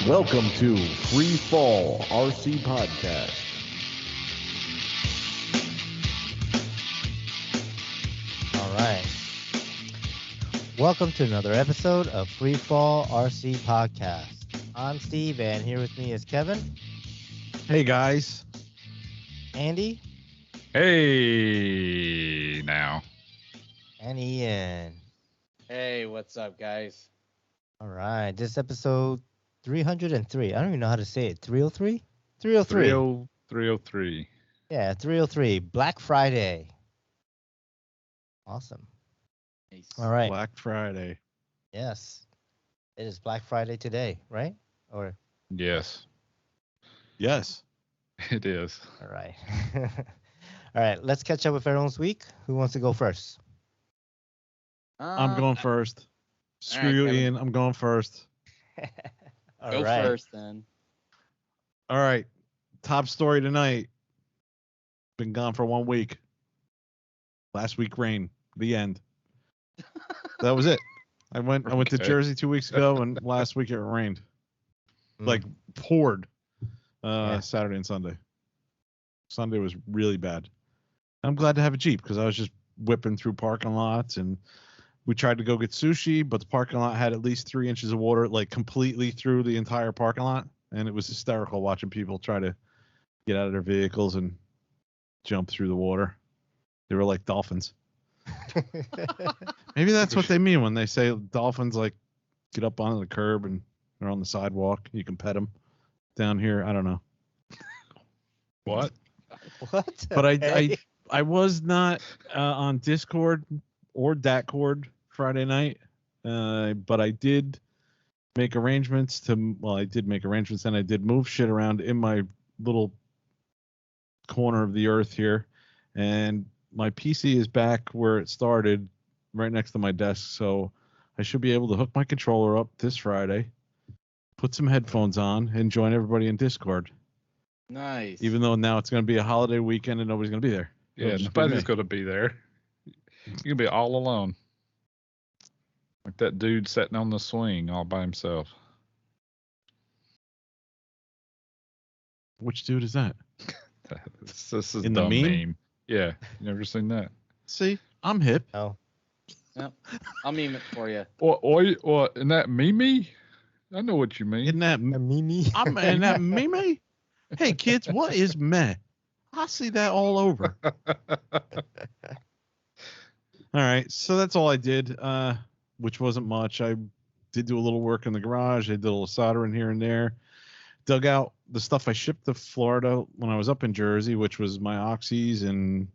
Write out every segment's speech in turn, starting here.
Welcome to FreeFallRC Podcast. All right. Welcome to another episode of FreeFallRC Podcast. I'm Steve, and here with me is Kevin, Hey guys. Andy, Hey, now. and Iaen. Hey, what's up, guys? All right. This episode 303. I don't even know how to say it. 303? 303. 303. Yeah, 303. Black Friday. Awesome. Nice. All right. Black Friday. Yes. It is Black Friday today, right? Or Yes, Yes. it is. all right. All right. Let's catch up with everyone's week. Who wants to go first? I'm going first. Screw right, you, Kevin. Ian. I'm going first. All Go right. first, then. All right. Top story tonight. Been gone for 1 week. Last week rain. The end. That was it. I went to Okay. Jersey 2 weeks ago, and last week it rained. Mm. Like poured. Yeah. Saturday and Sunday. Sunday was really bad. I'm glad to have a Jeep because I was just whipping through parking lots, and we tried to go get sushi, but the parking lot had at least 3 inches of water, like completely through the entire parking lot, and it was hysterical watching people try to get out of their vehicles and jump through the water. They were like dolphins. Maybe that's what they mean when they say dolphins like get up onto the curb and they're on the sidewalk. You can pet them. Down here, I don't know. What? What? But Okay. I was not on Discord or Datcord Friday night, but I did make arrangements I did make arrangements and I did move shit around in my little corner of the earth here, and my PC is back where it started, right next to my desk, so I should be able to hook my controller up this Friday, put some headphones on, and join everybody in Discord, Nice. even though now it's going to be a holiday weekend and nobody's going to be there. Yeah, It'll just be nobody's me. going to be there. You're going to be all alone. Like that dude sitting on the swing all by himself. Which dude is that? This is In the dumb meme? Yeah, you never seen that? See, I'm hip. Oh. Yep. I'll meme it for you. What? Isn't that Mimi? I know what you mean. Isn't that A meme? I'm in that meme? Hey kids, what is meh? I see that all over. All right, so that's all I did, which wasn't much. I did do a little work in the garage. I did a little soldering here and there. Dug out the stuff I shipped to Florida when I was up in Jersey, which was my oxys, and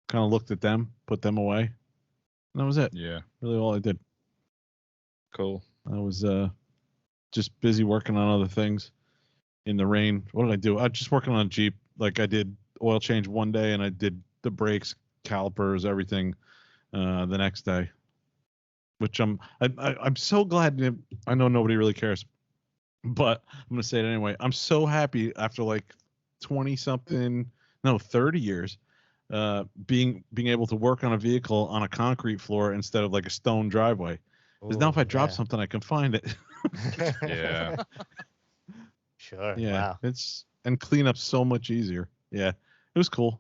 kind of looked at them, put them away. And that was it. Yeah, Really all I did. cool. I was just busy working on other things in the rain. What did I do? I was just working on a Jeep. Like I did oil change one day, and I did the brakes, calipers, everything the next day. Which I'm so glad. I know nobody really cares, but I'm gonna say it anyway. I'm so happy after like 30 years, being able to work on a vehicle on a concrete floor instead of like a stone driveway. Because now if I drop something, I can find it. Yeah. Sure. Yeah, Wow. and clean up so much easier. Yeah, it was cool.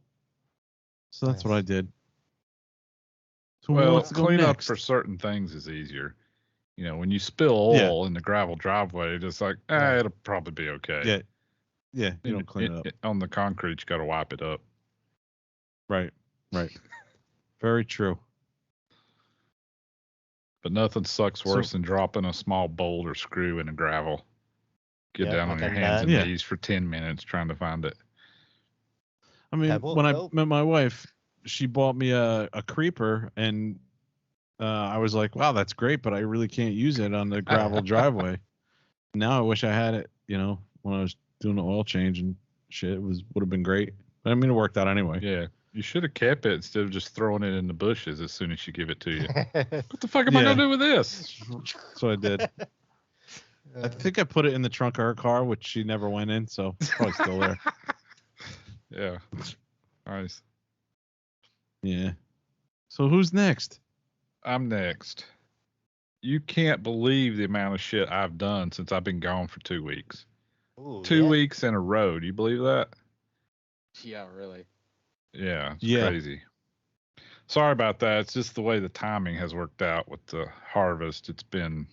So that's what Nice. I did. So who Well, wants to go clean up next? for certain things is easier. You know, when you spill oil in the gravel driveway, it's just like, Yeah. it'll probably be okay. Yeah, you don't clean it up. On the concrete, you got to wipe it up. Right. Very true. But nothing sucks So- worse than dropping a small bolt or screw in a gravel. Get Yeah, down like on your I've hands and done. Yeah. knees for 10 minutes trying to find it. I mean, Pebble, when I nope. met my wife, she bought me a creeper, and I was like, wow, that's great, but I really can't use it on the gravel driveway. Now I wish I had it, when I was doing the oil change and shit. It would have been great. But I mean, it worked out anyway. Yeah. You should have kept it instead of just throwing it in the bushes as soon as you give it to you. What the fuck am I Yeah. going to do with this? That's what I did. I think I put it in the trunk of her car, which she never went in, so it's probably still there. Yeah. Nice. Yeah. So who's next? I'm next. You can't believe the amount of shit I've done since I've been gone for 2 weeks. Ooh, 2 yeah. weeks in a row. Do you believe that? Yeah, really. Yeah, it's Yeah. crazy. Sorry about that. It's just the way the timing has worked out with the harvest. It's been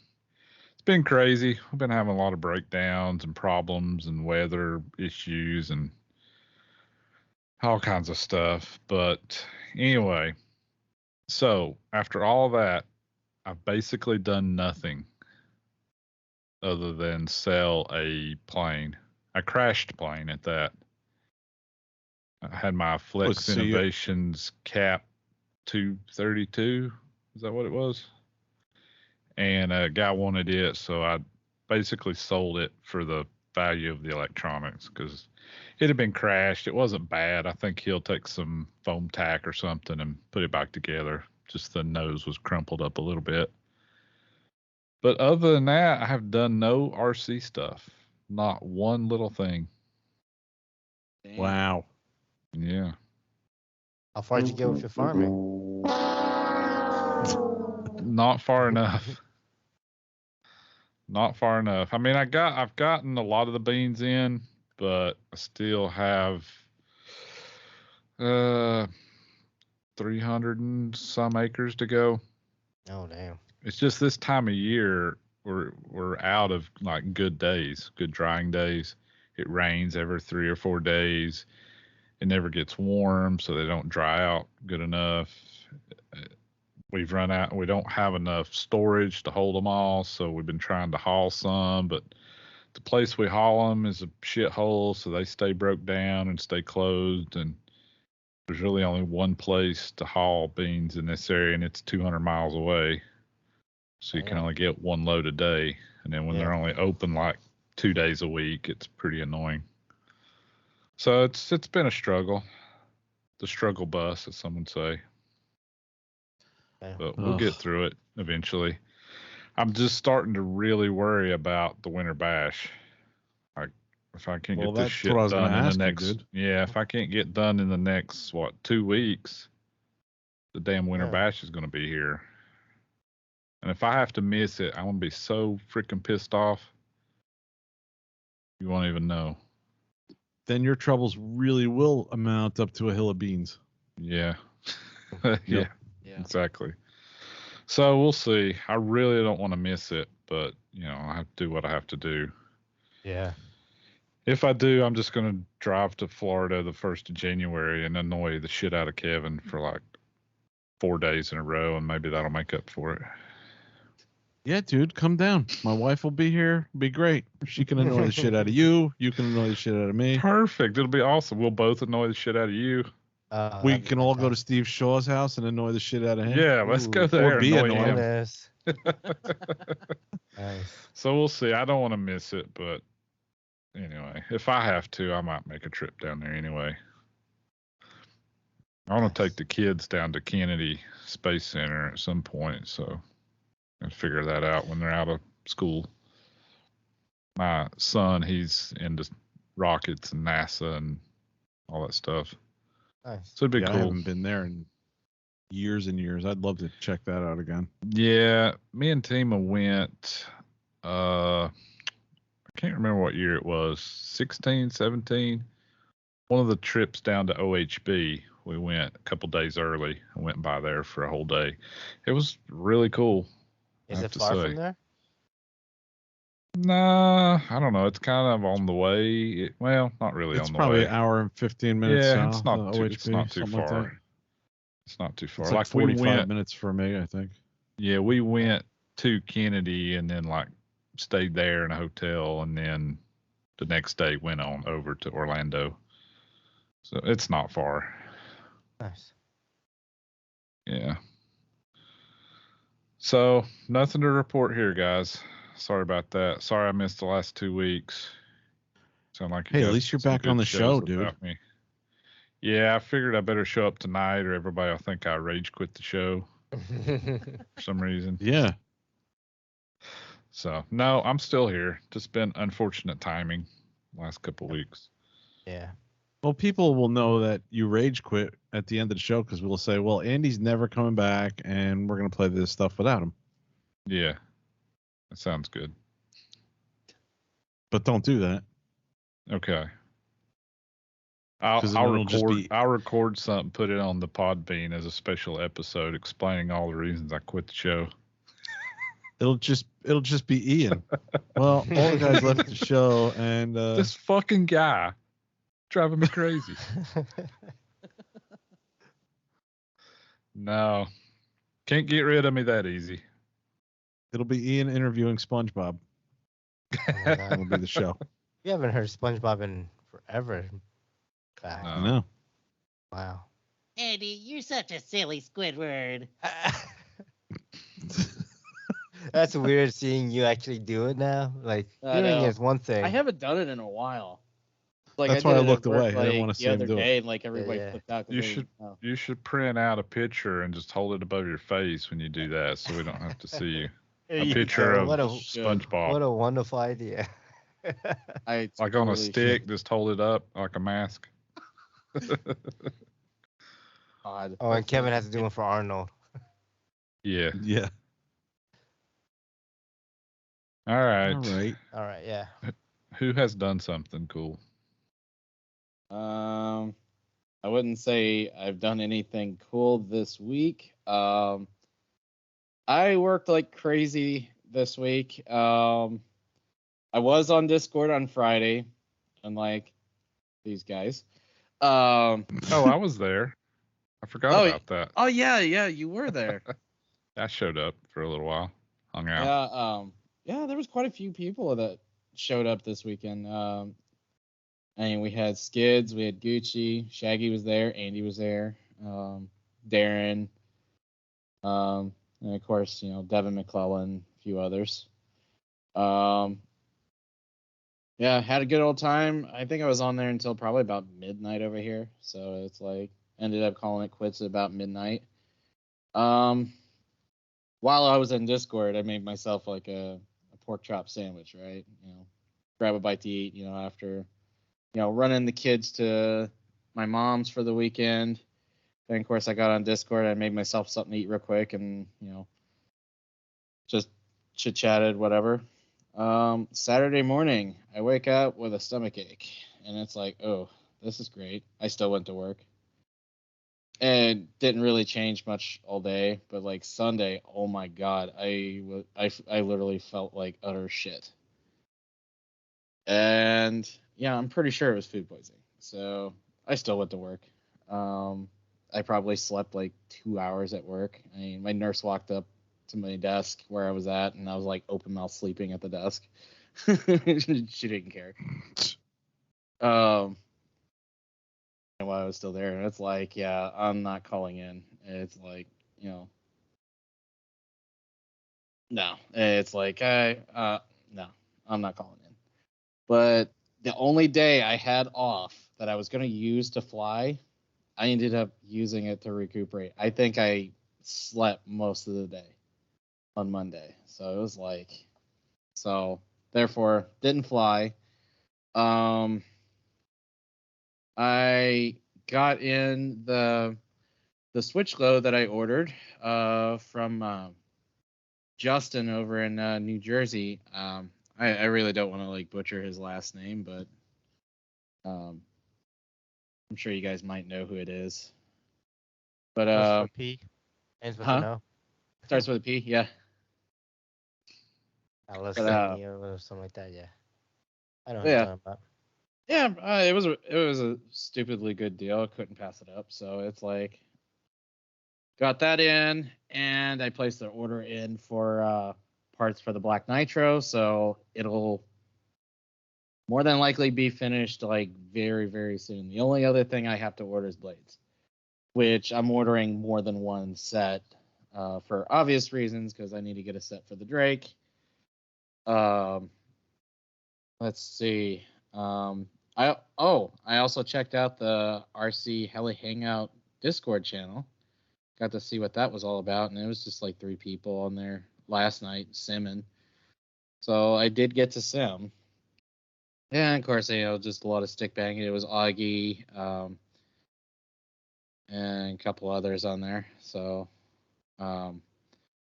crazy. We've been having a lot of breakdowns and problems and weather issues and all kinds of stuff. But anyway, so after all that, I've basically done nothing other than sell a plane. I crashed a plane at that. I had my Flex so you- Innovations Cap 232. Is that what it was? And a guy wanted it, so I basically sold it for the value of the electronics because it had been crashed. It wasn't bad. I think he'll take some foam tack or something and put it back together. Just the nose was crumpled up a little bit. But other than that, I have done no RC stuff. Not one little thing. Damn. Wow. Yeah. How far did you get with your farming? Not far enough. Not far enough. I mean, I've gotten a lot of the beans in, but I still have 300 and some acres to go. Oh damn. It's just this time of year we're out of like good days, good drying days. It rains every 3 or 4 days. It never gets warm, so they don't dry out good enough. We've run out. We don't have enough storage to hold them all, so we've been trying to haul some, but the place we haul them is a shithole, so they stay broke down and stay closed, and there's really only one place to haul beans in this area, and it's 200 miles away, so you can only get one load a day, and then when they're only open like 2 days a week, it's pretty annoying. So it's been a struggle, the struggle bus, as some would say. But we'll get through it eventually. I'm just starting to really worry about the winter bash. Like, if I can't get this shit done in the next, if I can't get done in the next 2 weeks, the damn winter bash is going to be here. And if I have to miss it, I'm going to be so freaking pissed off. You won't even know. Then your troubles really will amount up to a hill of beans. Yeah. Yep. Yeah. Exactly. So we'll see. I really don't want to miss it, but I have to do what I have to do. Yeah. If I do, I'm just going to drive to Florida the 1st of January and annoy the shit out of Kevin for like 4 days in a row, and maybe that'll make up for it. Yeah, dude, come down. My wife will be here. Be great. She can annoy the shit out of you. You can annoy the shit out of me. Perfect. It'll be awesome. We'll both annoy the shit out of you. We can all go to Steve Shaw's house and annoy the shit out of him. Yeah, let's go there. Or be annoy him. Nice. So we'll see. I don't want to miss it, but anyway, if I have to, I might make a trip down there anyway. I want to take the kids down to Kennedy Space Center at some point, so I'll figure that out when they're out of school. My son, he's into rockets and NASA and all that stuff. Nice. So it'd be I cool. haven't been there in years and years. I'd love to check that out again. Yeah, me and Tima went, I can't remember what year it was, 16, 17. One of the trips down to OHB, we went a couple days early and went by there for a whole day. It was really cool. Is it far from there? Nah, I don't know. It's kind of on the way. Well, not really It's on the probably way. an hour and 15 minutes. Yeah, south it's not of too, OHB, it's not too something like far. that. It's not too far. It's like we 45 went, minutes for me, I think. yeah, we went to Kennedy and then like stayed there in a hotel, and then the next day went on over to Orlando. So it's not far. Nice. Yeah. So nothing to report here, guys. Sorry about that. Sorry I missed the last 2 weeks. Sound like you Hey, at got least you're some back good on the shows show, dude. without me. Yeah, I figured I better show up tonight, or everybody will think I rage quit the show for some reason. Yeah. So no, I'm still here. Just been unfortunate timing last couple weeks. Yeah. Well, people will know that you rage quit at the end of the show because we'll say, well, Andy's never coming back and we're going to play this stuff without him. Yeah, that sounds good. But don't do that. Okay. 'Cause then I'll it'll just record. be- I'll record something, put it on the Podbean as a special episode, explaining all the reasons I quit the show. It'll just be Iaen. Well, all the guys left the show, and This fucking guy driving me crazy. No, can't get rid of me that easy. it'll be Iaen interviewing SpongeBob. Oh my God. That'll be the show. You haven't heard SpongeBob in forever. Back. No. I know. Wow. Andy, you're such a silly Squidward. That's weird seeing you actually do it now. Like, I hearing know. is one thing. I haven't done it in a while. Like That's I why did I it at looked work, away. I didn't like, wanna see the him other do it. day, and like everybody Yeah. flipped out. 'cause You they should- didn't know. You should print out a picture and just hold it above your face when you do that, so we don't have to see you. There A you picture go. of What a SpongeBob, what a wonderful idea. I like on a totally stick. should. Just hold it up like a mask. God. Oh, and Kevin has to do one for Arnold. Yeah. Yeah. All right. All right. All right, yeah. Who has done something cool? I wouldn't say I've done anything cool this week. I worked like crazy this week. I was on Discord on Friday, unlike these guys. Oh, I was there. I forgot Oh, about that. Oh yeah, you were there. I showed up for a little while, hung out. Yeah, there was quite a few people that showed up this weekend. We had Skids, we had Gucci, Shaggy was there, Andy was there, Darren, and of course, Devin McClellan, a few others. Yeah, had a good old time. I think I was on there until probably about midnight over here. So it's like ended up calling it quits at about midnight. While I was in Discord, I made myself like a pork chop sandwich, right? Grab a bite to eat, after, running the kids to my mom's for the weekend. Then, of course, I got on Discord. I made myself something to eat real quick and, just chit-chatted, whatever. Saturday morning, I wake up with a stomach ache. And it's like, oh, this is great. I still went to work. And didn't really change much all day. But, like, Sunday, oh, my God, I literally felt like utter shit. And, yeah, I'm pretty sure it was food poisoning. So I still went to work. I probably slept like 2 hours at work. I mean, my nurse walked up to my desk where I was at, and I was like open mouth sleeping at the desk. She didn't care. And while I was still there, and it's like, yeah, I'm not calling in. It's like, no. It's like, no, I'm not calling in. But the only day I had off that I was going to use to fly, I ended up using it to recuperate. I think I slept most of the day on Monday. So it was like, therefore didn't fly. I got in the Switch load that I ordered from Justin over in New Jersey. I really don't want to like butcher his last name, but I'm sure you guys might know who it is. But Starts with a P, ends with an O. Starts with a P, yeah. I love But, or something like that, yeah. I know what yeah. you're talking about. Yeah, it was a stupidly good deal. I couldn't pass it up. So it's like, got that in, and I placed the order in for parts for the Black Nitro. So it'll more than likely be finished like very, very soon. The only other thing I have to order is blades, which I'm ordering more than one set for obvious reasons, because I need to get a set for the Drake. Let's see. I also checked out the RC Heli Hangout Discord channel. Got to see what that was all about, and it was just like 3 people on there last night simming. So I did get to sim. Yeah, and of course, just a lot of stick banging. It was Augie, and a couple others on there. So,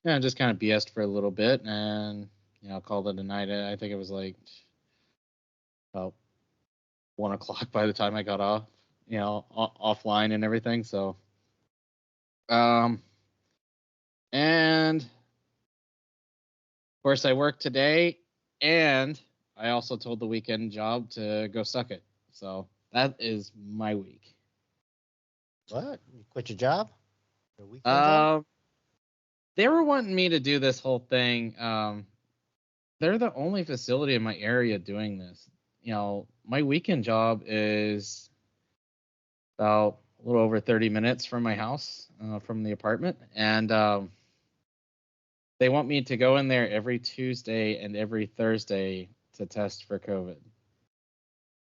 yeah, just kind of BS'd for a little bit and, called it a night. I think it was like about 1:00 by the time I got off, offline and everything. So, and of course I worked today, and I also told the weekend job to go suck it. So that is my week. What? You quit your job? Your weekend job? They were wanting me to do this whole thing. They're the only facility in my area doing this. My weekend job is about a little over 30 minutes from my house, from the apartment. And they want me to go in there every Tuesday and every Thursday to test for COVID.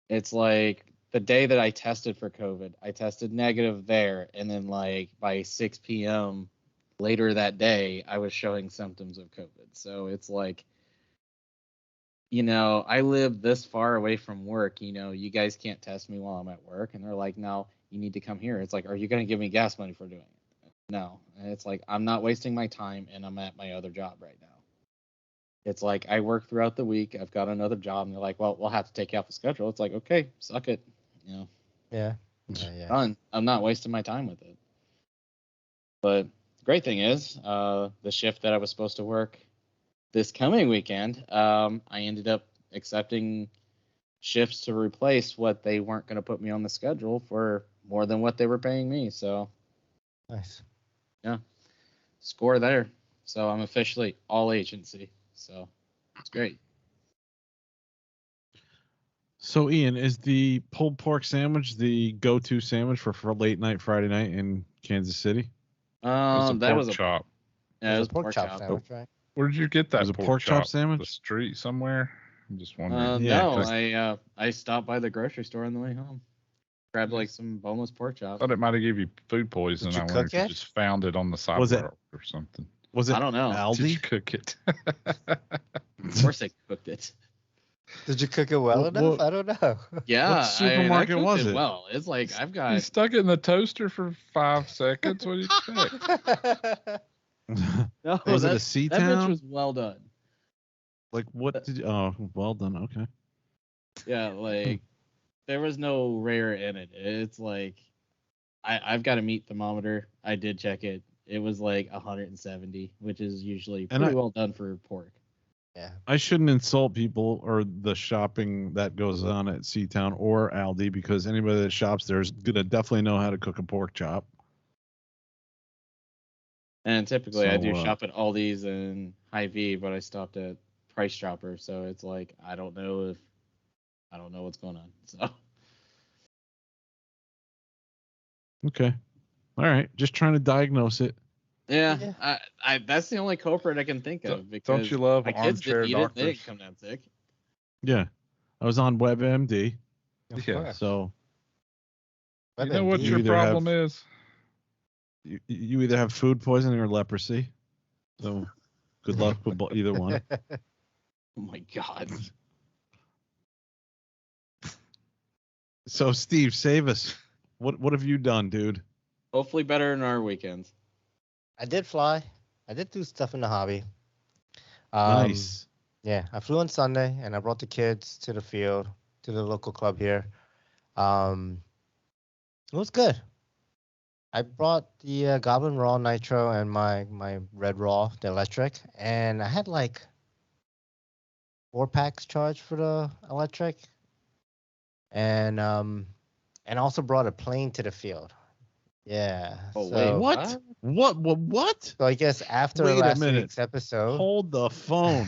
It's like the day that I tested for COVID, I tested negative there. And then like by 6 p.m. later that day, I was showing symptoms of COVID. So it's like, I live this far away from work. You guys can't test me while I'm at work. And they're like, no, you need to come here. It's like, are you going to give me gas money for doing it? No. And it's like, I'm not wasting my time, and I'm at my other job right now. It's like, I work throughout the week. I've got another job. And they're like, well, we'll have to take you off the schedule. It's like, okay, suck it. Yeah. Done. I'm not wasting my time with it. But the great thing is, the shift that I was supposed to work this coming weekend, I ended up accepting shifts to replace what they weren't going to put me on the schedule for more than what they were paying me. So Nice. Yeah, score there. So I'm officially all agency. So it's great. So Iaen, is the pulled pork sandwich the go-to sandwich for late night Friday night in Kansas City? That was a chop. Yeah, it was a pork chop chop sandwich, right? Where did you get that? Was it pork chop sandwich? The street somewhere? I'm just wondering. Yeah, No, I stopped by the grocery store on the way home. Grabbed like some boneless pork chops. I thought it might have gave you food poison. Did you I cook wondered if you it? just found it on the Was it- sidewalk or something. Was it I don't know. Aldi? Did you cook it? Of course I cooked it. Did you cook it well What- enough? what- I don't know. Yeah, What supermarket I cooked was it it? well. It's like I've You got stuck it in the toaster for 5 seconds. What do you expect? no, Was it a that C-Town? bitch was well done. Like what did you, oh, well done. Okay. Yeah, like there was no rare in it. It's like I've got a meat thermometer. I did check it. It was like 170, which is usually And pretty I- well done for pork. Yeah. I shouldn't insult people or the shopping that goes on at C-Town or Aldi, because anybody that shops there is gonna definitely know how to cook a pork chop. And typically I So, do shop at Aldi's and Hy-Vee, but I stopped at Price Chopper, so it's like I don't know what's going on. So Okay. All right. Just trying to diagnose it. yeah, I that's the only culprit I can think of because Don't you love my kids armchair didn't eat it. They doctors? didn't come down sick. Yeah. I was on WebMD, Of Yeah. course. so You know what WebMD. your either problem have- is? you either have food poisoning or leprosy. So good luck with either one. Oh my god. So Steve, save us. What have you done, dude? Hopefully better in our weekends. I did fly. I did do stuff in the hobby. Nice. Yeah, I flew on Sunday and I brought the kids to the field, to the local club here. It was good. I brought the Goblin Raw Nitro and my Red Raw, the electric, and I had like 4 packs charged for the electric, and also brought a plane to the field. Yeah. Oh so, wait, What? What? So I guess after Wait a last minute. week's episode. Hold the phone.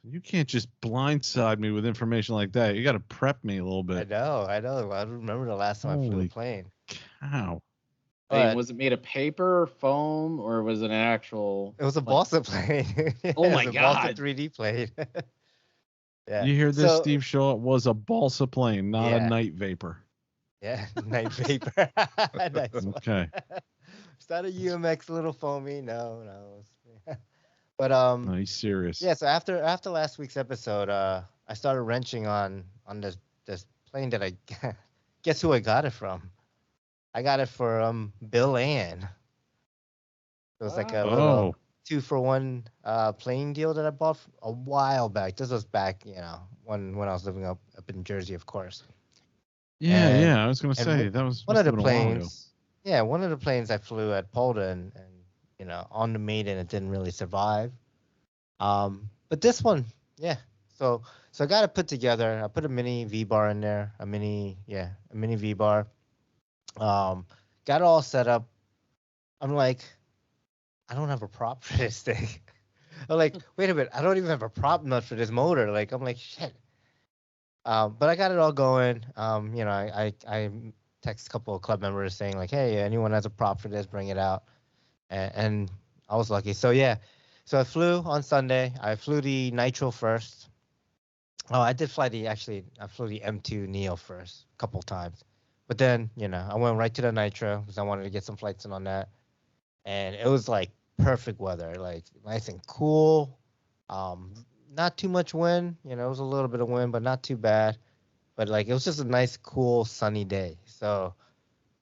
You can't just blindside me with information like that. You got to prep me a little I bit. know. I don't remember the last time I flew Holy a plane. Cow. Hey, But was it made of paper, foam, or was it an actual? it was a balsa plane. Oh It was my a balsa God. 3D plane. Yeah. You hear this, So- Steve Shaw? It was a balsa plane, not Yeah. a night vapor. Yeah, night vapor. Nice one. Okay. It's not a UMX little foamy. No. But No, he's serious. yeah. So after last week's episode, I started wrenching on this plane that I guess who I got it from. I got it for Bill Ann. It was like a Oh. little 2-for-1 plane deal that I bought a while back. This was back, when I was living up in Jersey, of course. Yeah, And- yeah. I was gonna and say that was One must of the have been a while ago. planes, yeah, one of the planes I flew at Polda and on the maiden it didn't really survive. But this one, yeah. So I got it put together. I put a mini V bar in there, a mini V bar. Got it all set up. I'm like, I don't have a prop for this thing. I'm like, wait a minute, I don't even have a prop nut for this motor. Like, I'm like, shit. But I got it all going. I text a couple of club members saying like, hey, anyone has a prop for this, bring it out. And I was lucky. So yeah, so I flew on Sunday. I flew the Nitro first. Oh, I flew the M2 Neo first a couple times. But then, I went right to the Nitro because I wanted to get some flights in on that. And it was like perfect weather, like nice and cool. Not too much wind, it was a little bit of wind, but not too bad. But like it was just a nice, cool, sunny day. So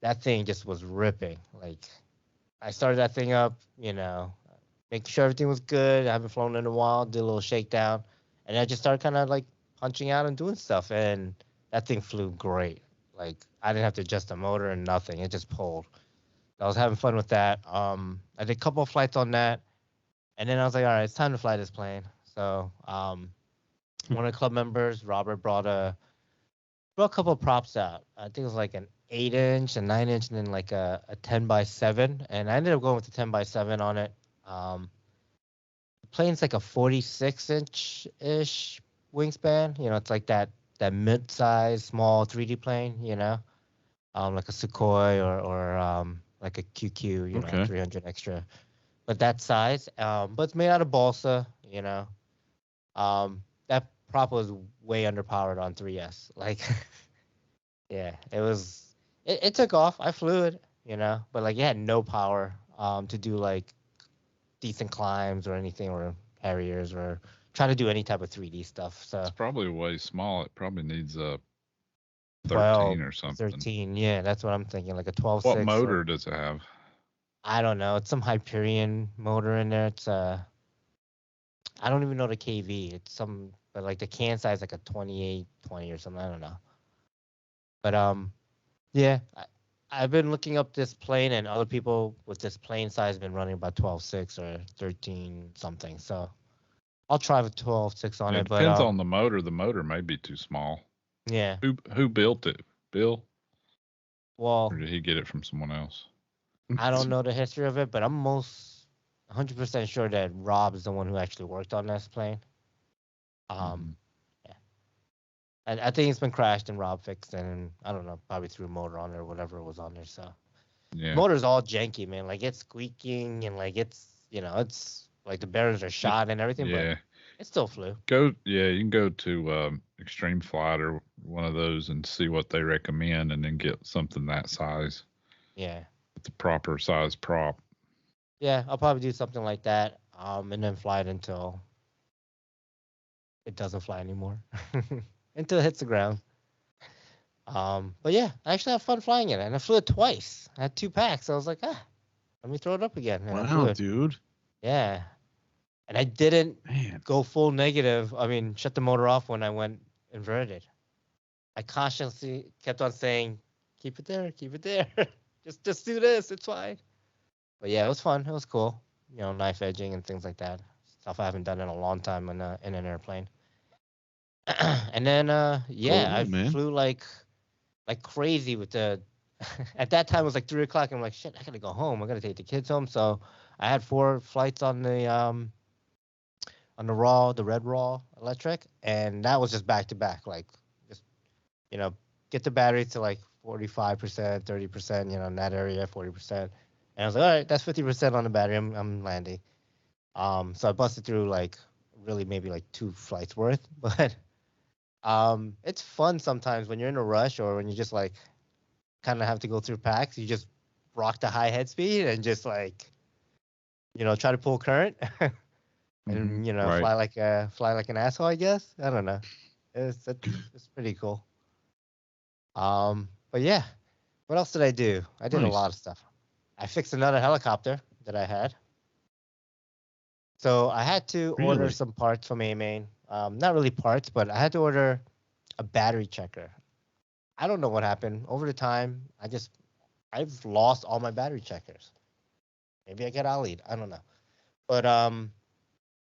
that thing just was ripping. Like I started that thing up, making sure everything was good. I haven't flown in a while, did a little shakedown, and I just started kind of like punching out and doing stuff, and that thing flew great. Like I didn't have to adjust the motor and nothing; it just pulled. I was having fun with that. I did a couple of flights on that, and then I was like, all right, it's time to fly this plane. So one of the club members, Robert, brought a couple of props out. I think it was like an 8-inch, a 9-inch, and then like a 10x7. And I ended up going with the 10x7 on it. The plane's like a 46-inch-ish wingspan. It's like that mid-size, small 3D plane, like a Sukhoi or like a QQ, Okay. 300 extra. But that size. But it's made out of balsa, that prop was way underpowered on 3S. Like, yeah, it took off. I flew it, but like it had no power to do like decent climbs or anything or Harriers or try to do any type of 3D stuff. So It's probably way small. It probably needs a 12, 13 or something. 13, yeah, that's what I'm thinking. Like a 12.6. What motor does it have? I don't know. It's some Hyperion motor in there. It's I don't even know the KV. It's but like the can size like a 2820 or something. I don't know. But yeah, I've been looking up this plane, and other people with this plane size have been running about 12.6 or 13 something. So I'll try with 12.6 on it. But Depends on the motor. The motor may be too small. Yeah. Who built it? Bill? Well, Or did he get it from someone else? I don't know the history of it, but I'm most 100% sure that Rob is the one who actually worked on this plane. Yeah. I think it's been crashed and Rob fixed it, and I don't know, probably threw a motor on there or whatever was on there. So Yeah. motor's all janky, man. Like it's squeaking and like it's it's like the bearings are shot and everything, Yeah. but it still flew. You can go to Extreme Flight or one of those and see what they recommend, and then get something that size Yeah. with the proper size prop. Yeah, I'll probably do something like that, and then fly it until it doesn't fly anymore, until it hits the ground. But yeah, I actually have fun flying it, and I flew it twice. I had 2 packs. I was like, let me throw it up again. And I flew Wow, it. dude. Yeah, and I didn't Man. go full negative. I mean, shut the motor off when I went inverted. I consciously kept on saying, keep it there, just do this, it's fine. But yeah, it was fun. It was cool. Knife edging and things like that. Stuff I haven't done in a long time in an airplane. And then I man. flew like crazy with the. At that time it was like 3:00. I'm like, shit, I gotta go home. I gotta take the kids home. So I had 4 flights on the red raw electric, and that was just back to back. Like just get the battery to like 45%, 30%. In that area, 40%. And I was like, all right, that's 50% on the battery. I'm landing. So I busted through like really maybe like 2 flights worth, but it's fun sometimes when you're in a rush or when you just like kind of have to go through packs. You just rock the high head speed and just like try to pull current and Right. fly like an asshole, I guess. I don't know. It's pretty cool. But yeah, what else did I do? I did a Nice. lot of stuff. I fixed another helicopter that I had. So I had to order Really? some parts from Iaen. Not really parts, but I had to order a battery checker. I don't know what happened over the time. I've lost all my battery checkers. Maybe I get Ali'd. I don't know. But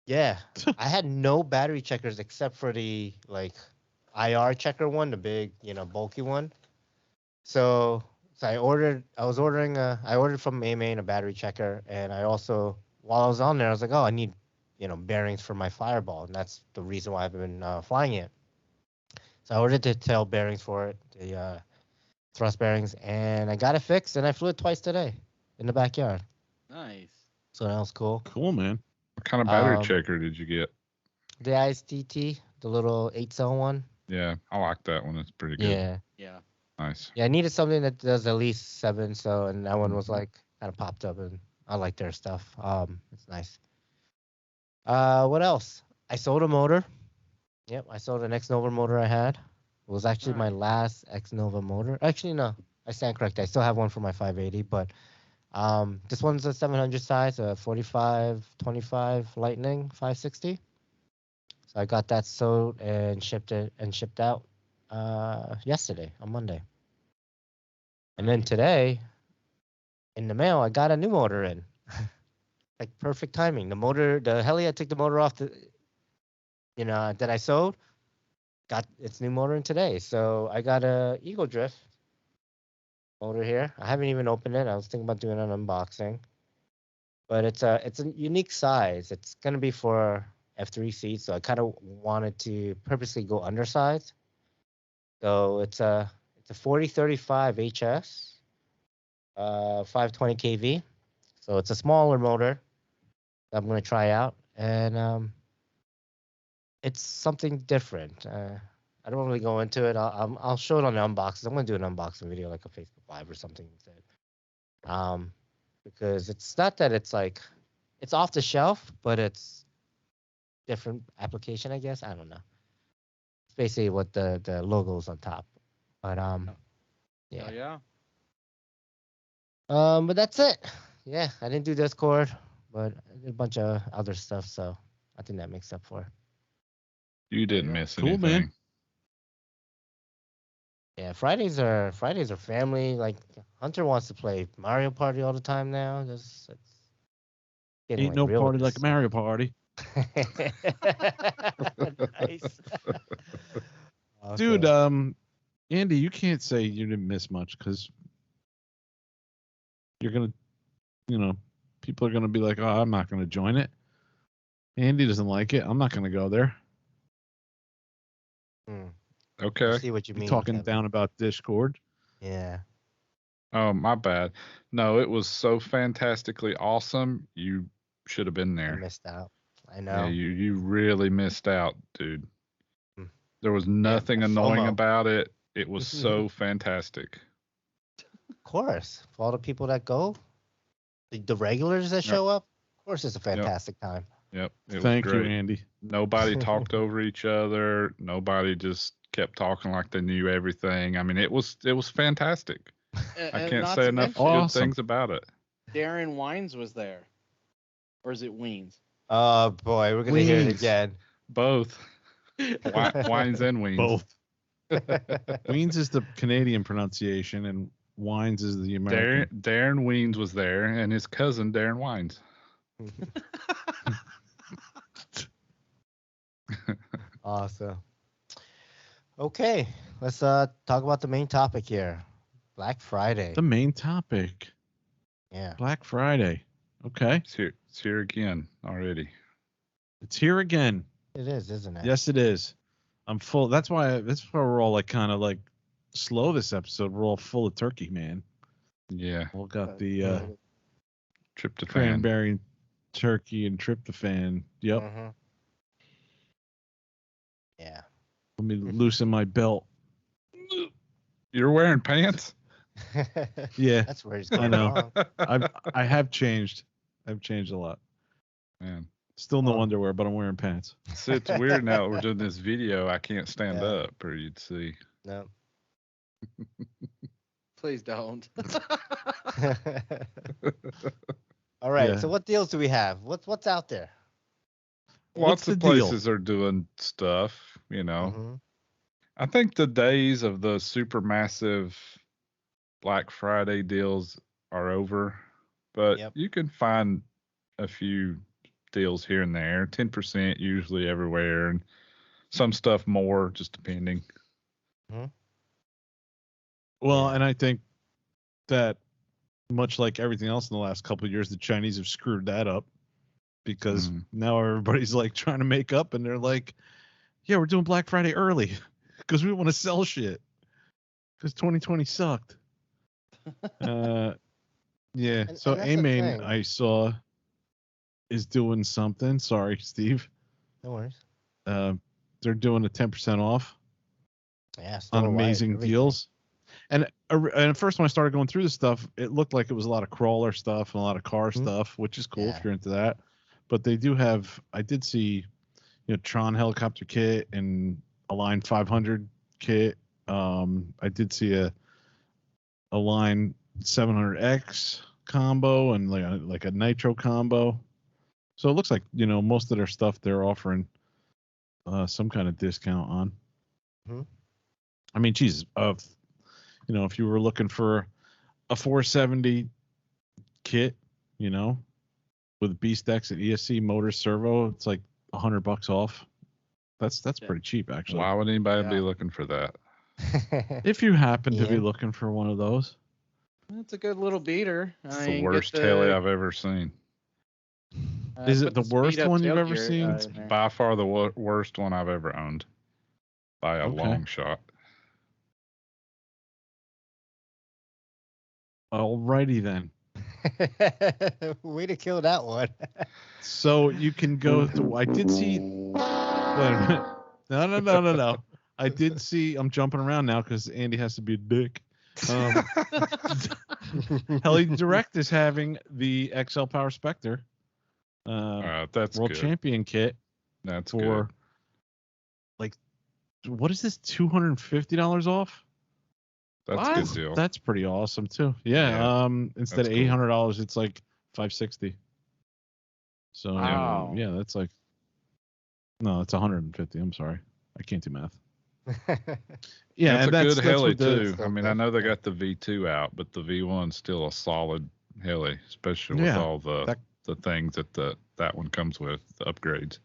yeah, I had no battery checkers except for the like IR checker one, the big, bulky one. So I ordered from Iaen a battery checker, and I also, while I was on there, I was like, oh, I need bearings for my Fireball, and that's the reason why I've been flying it. So I ordered the tail bearings for it, the thrust bearings, and I got it fixed, and I flew it twice today in the backyard. Nice. So that was cool. Cool, man. What kind of battery Um, checker did you get? The ISDT, the little 8-cell one. Yeah, I like that one. It's pretty good. Yeah. Yeah. Nice. Yeah, I needed something that does at least 7, so, and that one was like kind of popped up, and I like their stuff. It's nice. What else? I sold a motor. Yep, I sold an X-Nova motor I had. It was actually my last X-Nova motor. Actually, no, I stand correct. I still have one for my 580, but this one's a 700 size, a 45-25 Lightning 560. So I got that sold and shipped out yesterday on Monday. And then today, in the mail, I got a new motor in. Like perfect timing. The heli, I took the motor off that I sold, got its new motor in today. So I got a Eagle Drift motor here. I haven't even opened it. I was thinking about doing an unboxing. But it's a unique size. It's gonna be for F3 seats, so I kind of wanted to purposely go undersized. So it's a 4035 HS, 520 kV. So it's a smaller motor that I'm gonna try out, and it's something different. I don't really go into it. I'll show it on the unboxing. I'm gonna do an unboxing video, like a Facebook Live or something instead. Because it's not that it's like it's off the shelf, but it's different application, I guess. I don't know. It's basically what the logo's on top. But yeah. Oh, yeah. But that's it. Yeah, I didn't do Discord, but I did a bunch of other stuff, so I think that makes up for it. You didn't miss Cool, anything. man. Yeah, Fridays are family. Like Hunter wants to play Mario Party all the time now. It's getting Ain't like no real party with like a Mario Party. Nice. Dude, Awesome. Andy, you can't say you didn't miss much because you're gonna, people are gonna be like, oh, I'm not gonna join it. Andy doesn't like it. I'm not gonna go there. I Okay. see what you You mean. talking Kevin. down about Discord? Yeah. Oh, my bad. No, it was so fantastically awesome. You should have been I there. missed out. I Yeah, know. you really missed out, dude. Hmm. There was nothing annoying FOMO. about it. It was so fantastic. Of course. For all the people that go, the regulars that show up, of course it's a fantastic time. Yep. It Thank was you, great. Andy. Nobody talked over each other. Nobody just kept talking like they knew everything. I mean, it was fantastic. I can't say enough good Awesome. things about it. Darren Wines was there. Or is it Weens? Oh boy, we're gonna hear it Wings. again. Both. Wines and weens. Both. Weens is the Canadian pronunciation, and Wines is the American. Darren Weens was there, and his cousin Darren Wines. Awesome. Okay, let's talk about the main topic here. Black Friday. The main topic. Yeah. Black Friday. Okay. It's here again already. It's here again. It is, isn't it? Yes, it is. I'm full. That's why we're all like kind of like slow this episode. We're all full of turkey, man. Yeah. All got the Tryptophan. cranberry turkey and tryptophan. Yep. Mhm. Yeah. Let me loosen my belt. You're wearing pants? Yeah. That's where he's I going know. wrong. I have changed. I've changed a lot. Man. Still no Oh. underwear, but I'm wearing pants. So it's weird now that we're doing this video. I can't stand Yeah. up, or you'd see. No. Please don't. All right. Yeah. So what deals do we have? What's out there? Lots the of deal? places are doing stuff, Mhm. I think the days of the super massive Black Friday deals are over, but Yep. you can find a few deals here and there, 10% usually everywhere, and some stuff more, just depending. Well, Yeah. and I think that much like everything else in the last couple of years, the Chinese have screwed that up because now everybody's like trying to make up, and they're like, "Yeah, we're doing Black Friday early because we want to sell shit because 2020 sucked." Yeah. And So that's the Iaen, thing. I saw, is doing something. Sorry, Steve. No worries. They're doing a 10% off Yeah, on store-wide, amazing everything. deals. And at first, when I started going through this stuff, it looked like it was a lot of crawler stuff and a lot of car stuff, which is cool if Yeah. you're into that. But they do have, I did see, Tron helicopter kit and a Line 500 kit. I did see a Line 700X combo and like a nitro combo. So it looks like, most of their stuff they're offering some kind of discount on. I mean, geez, if you were looking for a 470 kit, with Beast X and ESC motor servo, it's like $100 off. That's pretty cheap, actually. Why would anybody be looking for that? If you happen to be Iaen? looking for one of those. That's a good little beater. It's I the mean, worst get heli I've ever seen. Is it put the worst speed-up one you've ever tailgate, seen? It's in there. by far the worst one I've ever owned, by a Okay. long shot. Alrighty then. Way to kill that one. So you can go to. I did see. Wait a minute. No. I did see. I'm jumping around now because Andy has to be a dick. Heli Direct is having the XL Power Spectre That's World good. Champion kit That's for good. like, what is this? $250 off? That's a good deal. That's pretty awesome too. Yeah. Yeah, Instead of that's cool. $800, it's like $560. So Wow. yeah, that's like, no, it's 150. I'm sorry, I can't do math. Yeah, That's and a good heli what the- too. I mean, I know they got the V2 out, but the V1's still a solid heli, especially with all the things that one comes with, the upgrades.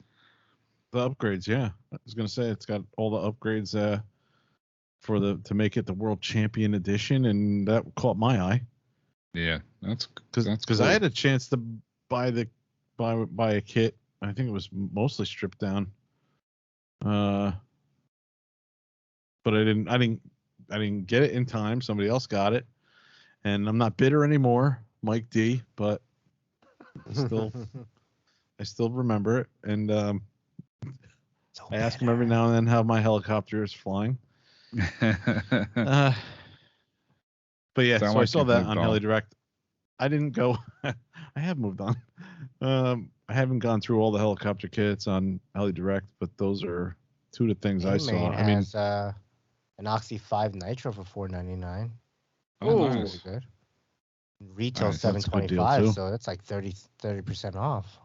The upgrades, yeah. I was gonna say it's got all the upgrades to make it the World Champion Edition, and that caught my eye. Yeah, that's because cool. I had a chance to buy a kit. I think it was mostly stripped down. But I didn't get it in time. Somebody else got it, and I'm not bitter anymore, Mike D. But I still remember it, and I ask him every now and then how my helicopter is flying. But yeah, Sound so I like saw you've that moved on on. Heli Direct. I didn't go. I have moved on. I haven't gone through all the helicopter kits on Heli Direct, but those are two of the things I saw. I mean, has an Oxy 5 Nitro for $499. Oh, Ooh. nice. Pretty good. Retail Nice, that's a good deal, $725, too. so that's like 30% off.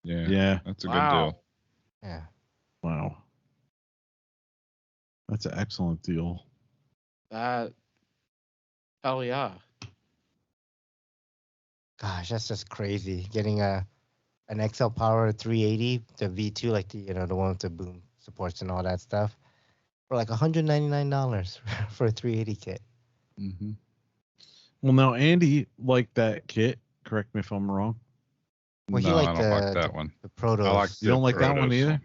Yeah, that's a good Wow. deal. Yeah. wow, that's an excellent deal. That. Hell yeah. Gosh, that's just crazy. Getting an XL Power 380, the V2, like the one with the boom supports and all that stuff, for like $199 for a 380 kit. Mm-hmm. Well, now Andy liked that kit. Correct me if I'm wrong. Well, he No, liked I don't like that one. the Protos. I like You don't like that one Protos. either?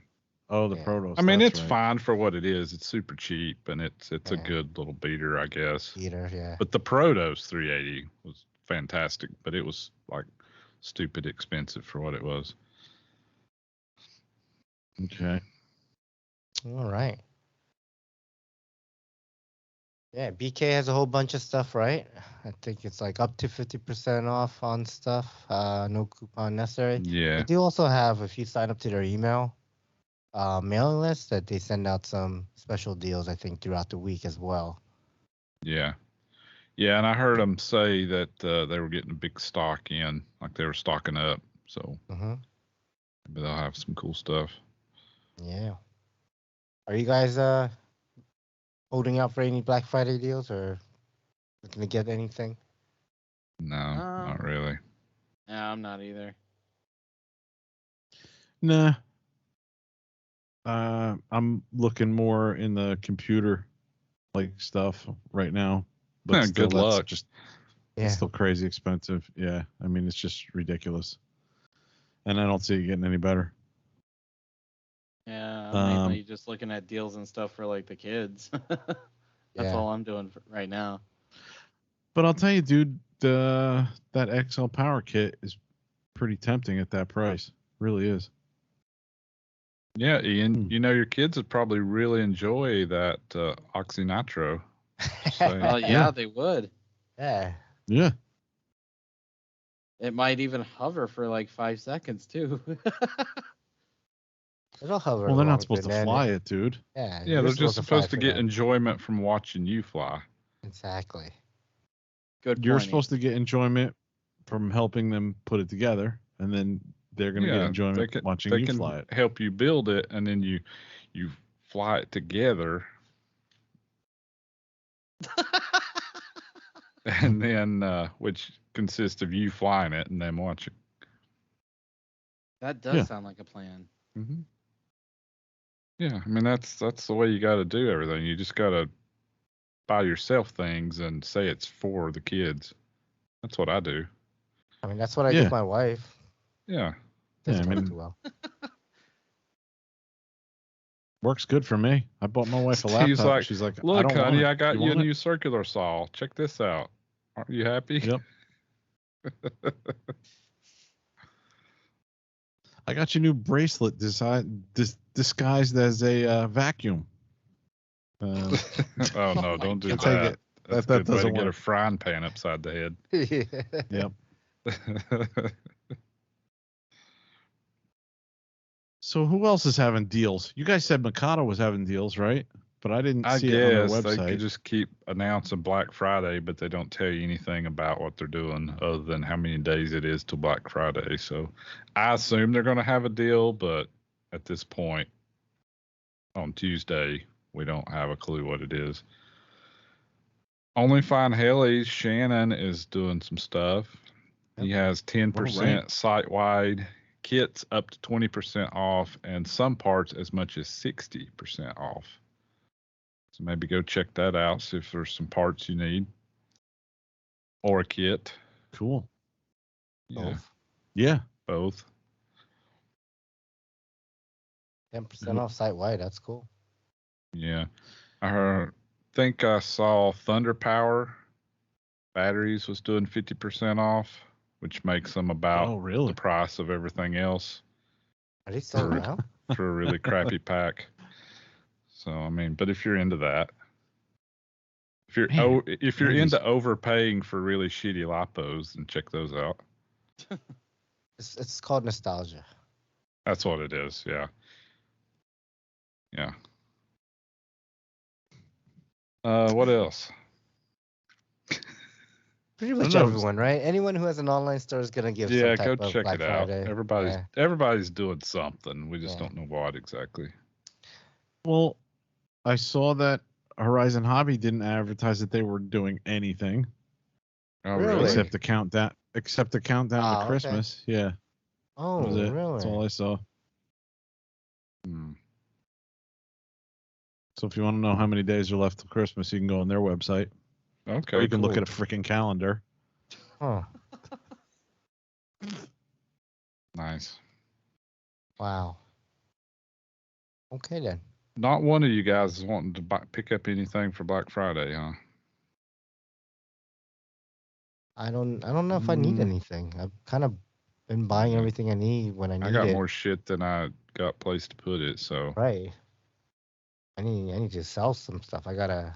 Oh, the Yeah. Protos. I mean, that's it's right. fine for what it is. It's super cheap, and it's a Yeah. good little beater, I guess. Heater, yeah. But the Protos 380 was fantastic, but it was like stupid expensive for what it was. Okay. All right. Yeah, BK has a whole bunch of stuff, right? I think it's like up to 50% off on stuff. No coupon necessary. Yeah. They do also have, if you sign up to their email mailing list, that they send out some special deals, I think, throughout the week as well. Yeah. Yeah, and I heard them say that they were getting a big stock in, like they were stocking up. So Mm-hmm. Maybe they'll have some cool stuff. Yeah. Are you guys holding out for any Black Friday deals or looking to get anything? No, not really. No, I'm not either. Nah. I'm looking more in the computer stuff right now. But still, Good luck. Just Yeah. it's still crazy expensive. Yeah. I mean, it's just ridiculous. And I don't see it getting any better. Yeah, I'm mainly just looking at deals and stuff for like the kids. That's all I'm doing right now. But I'll tell you, dude, that XL Power Kit is pretty tempting at that price. Really is. Yeah, Ian, you know your kids would probably really enjoy that Oxy Nitro. Oh, yeah, they would. Yeah. Yeah. It might even hover for like 5 seconds, too. It'll hover. Well, they're not supposed to fly it, dude. Yeah. Yeah, they're just supposed to get enjoyment from watching you fly. Exactly. Good point. You're supposed to get enjoyment from helping them put it together, and then they're going to get enjoyment watching you fly it. They can help you build it, and then you fly it together. And then, which consists of you flying it and them watching. That does sound like a plan. Mm-hmm. Yeah, I mean that's the way you got to do everything. You just got to buy yourself things and say it's for the kids. That's what I do. I mean, that's what I do with my wife. Yeah. Doesn't work too well. Works good for me. I bought my wife a laptop. She's like, look, honey, I got you a new new circular saw. Check this out. Aren't you happy? Yep. I got your new bracelet disguised as a vacuum. Oh no! Don't do that. That's that a good way doesn't to get work. a frying pan upside the head. Yep. So who else is having deals? You guys said Mikado was having deals, right? But I didn't see it on their website. They could just keep announcing Black Friday, but they don't tell you anything about what they're doing other than how many days it is till Black Friday. So I assume they're going to have a deal, but at this point on Tuesday, we don't have a clue what it is. Only Fine Haley's Shannon is doing some stuff. Yep. He has 10% site-wide kits up to 20% off and some parts as much as 60% off. So maybe go check that out, see if there's some parts you need or a kit. Cool. Yeah. Both. Yeah. Both. 10% off site-wide. That's cool. Yeah. I think I saw Thunder Power batteries was doing 50% off, which makes them about the price of everything else. Are they still around? For a really crappy pack. So I mean, but if you're into that, if you're into overpaying for really shitty lipos, then check those out. It's called nostalgia. That's what it is. Yeah. Yeah. What else? Pretty much everyone, right? Anyone who has an online store is gonna give some type go of check Black it out. Friday. Everybody's doing something. We just don't know what exactly. Well, I saw that Horizon Hobby didn't advertise that they were doing anything. Oh, really? Except the countdown to Christmas. Okay. Yeah. Oh, that was it. really? That's all I saw. So if you want to know how many days are left till Christmas, you can go on their website. Okay. Or you can look at a freaking calendar. Huh. Nice. Wow. Okay then. Not one of you guys is wanting to pick up anything for Black Friday, huh? I don't know if I need anything. I've kind of been buying everything I need when I need it. I got more shit than I got place to put it, so. Right. I need to sell some stuff. I got a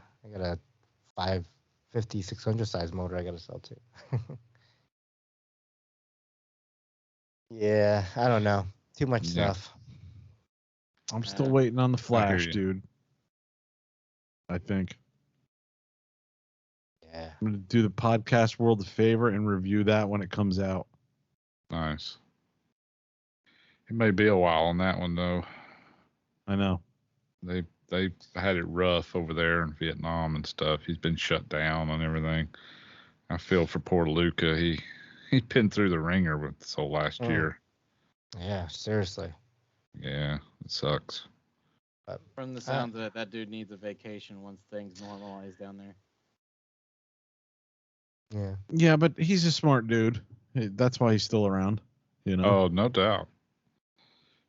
550, 600 size motor I got to sell too. Yeah, I don't know. Too much stuff. I'm still waiting on the Flash, dude. I think. Yeah. I'm going to do the podcast world a favor and review that when it comes out. Nice. It may be a while on that one though. I know. They had it rough over there in Vietnam and stuff. He's been shut down and everything. I feel for poor Luca. He's been through the ringer with this whole last year. Yeah, seriously. Yeah, it sucks. From the sounds of it, that dude needs a vacation once things normalize down there. Yeah. Yeah, but he's a smart dude. That's why he's still around. You know. Oh, no doubt.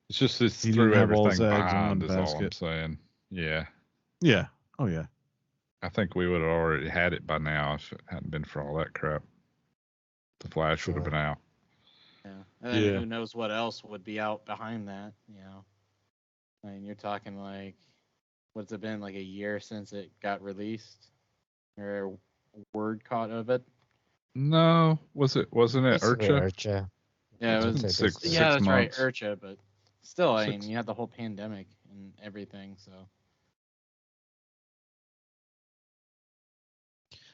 It's just this He threw didn't have all everything his eggs in one behind is all I'm basket. saying. Yeah. Yeah. Oh yeah. I think we would have already had it by now if it hadn't been for all that crap. The Flash would have been out. Yeah. And then Yeah. who knows what else would be out behind that, you know. I mean, you're talking like, what's it been, like a year since it got released? Or a word caught of it? No, wasn't it Basically Urcha? Urcha. Yeah, it I'd was say six- basically. yeah, that's right, months. Urcha, but still, I Six- mean, you had the whole pandemic and everything, so.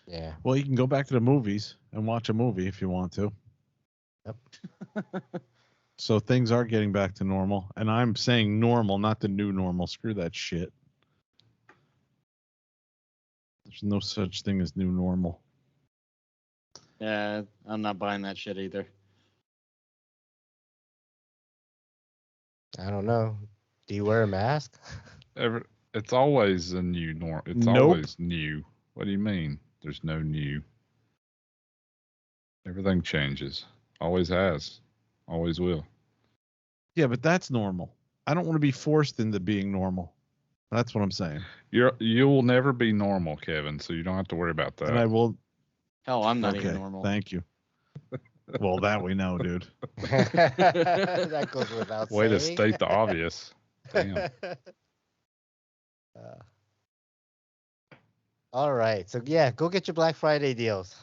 Yeah. Well, you can go back to the movies and watch a movie if you want to. Yep. So things are getting back to normal, and I'm saying normal, not the new normal. Screw that shit. There's no such thing as new normal. Yeah, I'm not buying that shit either. I don't know. Do you wear a mask? It's always a new norm. It's Nope. always new. What do you mean? There's no new. Everything changes. Always has. Always will. Yeah, but that's normal. I don't want to be forced into being normal. That's what I'm saying. You'll never be normal, Kevin, so you don't have to worry about that. And I will. Hell, I'm not Okay, even normal. thank you. Well, that we know, dude. That goes without Way to saying. state the obvious. Damn. All right. So yeah, go get your Black Friday deals.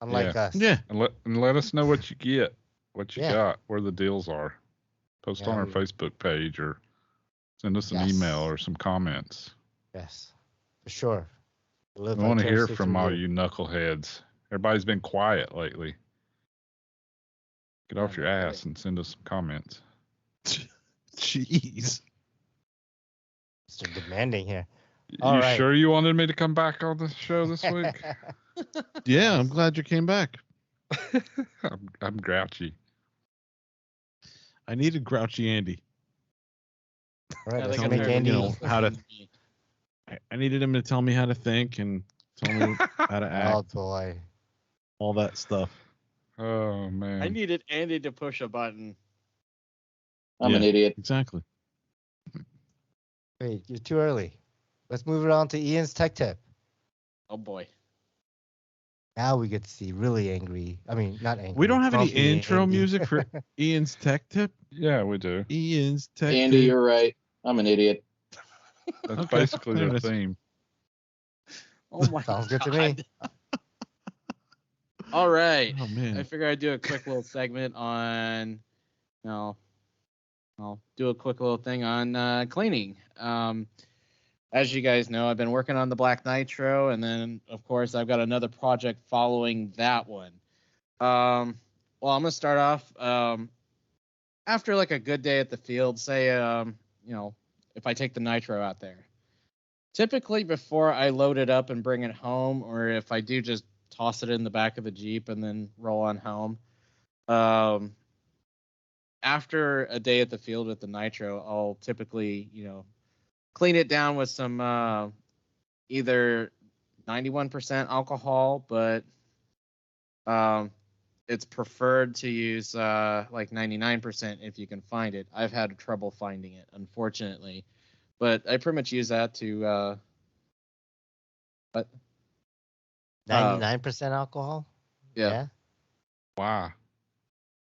Unlike us. Yeah. And let us know what you get, what you Yeah. got, where the deals are. Post on our Facebook page or send us an Yes. email or some comments. Yes. For sure. We want to hear from all you knuckleheads. Everybody's been quiet lately. Get off your ass and send us some comments. Jeez. Mr. Demanding here. You All right. sure you wanted me to come back on the show this week? Yeah, I'm glad you came back. I'm grouchy. I needed grouchy Andy. All right, Yeah, let's they got make their Andy. you know, how to- I needed him to tell me how to think and tell me how to act, Oh boy. all that stuff. Oh man. I needed Andy to push a button. I'm an idiot. Exactly. Wait, you're too early. Let's move it on to Ian's tech tip. Oh boy. Now we get to see really angry. I mean, not angry. We don't have any grumpy intro Andy. music for Ian's tech tip. Yeah, we do. Ian's tech Andy, tip. you're right. I'm an idiot. That's Okay, basically there the it is. theme. Oh my Sounds good to me. All right. Oh man. I figured I'd do a quick little segment on, I'll do a quick little thing on cleaning. As you guys know, I've been working on the Black Nitro, and then, of course, I've got another project following that one. Well, I'm going to start off after like a good day at the field, say, if I take the Nitro out there. Typically, before I load it up and bring it home, or if I do just toss it in the back of the Jeep and then roll on home, after a day at the field with the Nitro, I'll typically, clean it down with some either 91% alcohol, but it's preferred to use like 99% if you can find it. I've had trouble finding it, unfortunately, but I pretty much use that to 99% alcohol? yeah. Why?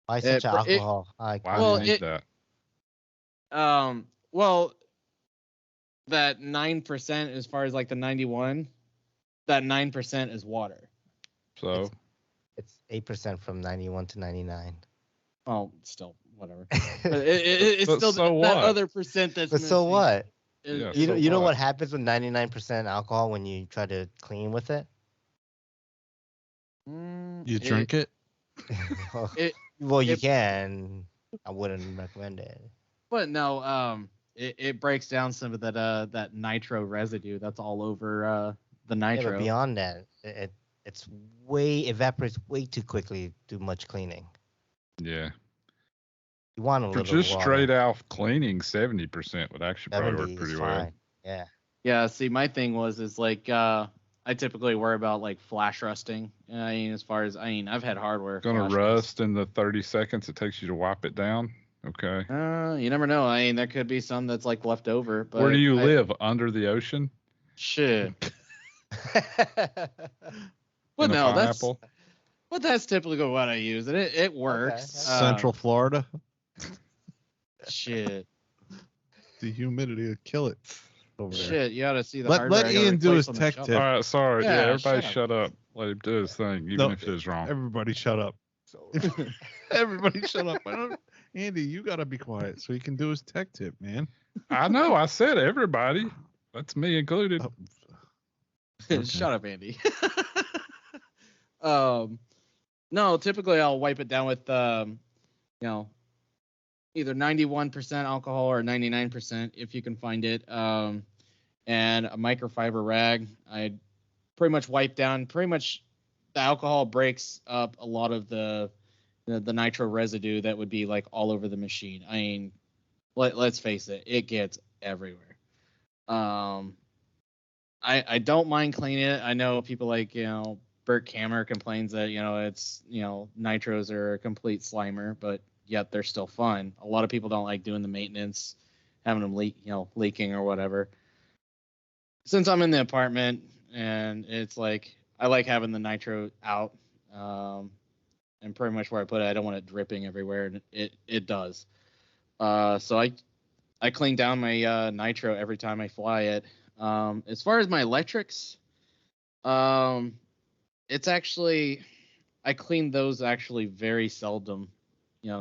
Why such It- alcohol? Why Well, do you need that? Well, that 9% as far as like the 91, that 9% is water. So It's 8% from 91 to 99. Oh, still whatever. But it's But still so that what? other percent that's But so missing what? is- Yeah, You know, so you know what? what happens with 99% alcohol when you try to clean with it? You drink it? Well, It- well, you it- can. I wouldn't recommend it. But no, it breaks down some of that nitro residue that's all over the Yeah, nitro. but beyond that, it's evaporates way too quickly. Too much cleaning. Yeah. You want a For little just water. straight off cleaning, 70% would actually probably 70 work pretty is well. fine. Yeah. Yeah, see, my thing is like I typically worry about like flash rusting. I've had hardware. Gonna flash rust in the 30 seconds it takes you to wipe it down. Okay. You never know. There could be some that's like left over. But Where do you live? Under the ocean? Shit. In But a no, pineapple? that's typically what I use, and it works. Central Florida, Shit. the humidity would kill it over there. Shit, you ought to see the Let hardware I gotta Ian do replace his on the tech shelf. tip. All right, sorry. Yeah, Yeah, everybody shut shut up. Let him do his thing, even No, if it is wrong. Everybody shut up. Everybody shut up. Andy, you gotta be quiet so he can do his tech tip, man. I know. I said everybody. That's me included. Oh, okay. Shut up, Andy. No, typically I'll wipe it down with either 91% alcohol or 99% if you can find it. And a microfiber rag. I pretty much wipe down. Pretty much the alcohol breaks up a lot of the nitro residue that would be like all over the machine. Let's face it, it gets everywhere. I don't mind cleaning it. I know people like Bert Kammer complains that it's nitros are a complete slimer, but yet they're still fun. A lot of people don't like doing the maintenance, having them leaking or whatever. Since I'm in the apartment and it's like I like having the nitro out, and pretty much where I put it, I don't want it dripping everywhere, and it does. So I clean down my nitro every time I fly it. As far as my electrics, it's actually I clean those actually very seldom,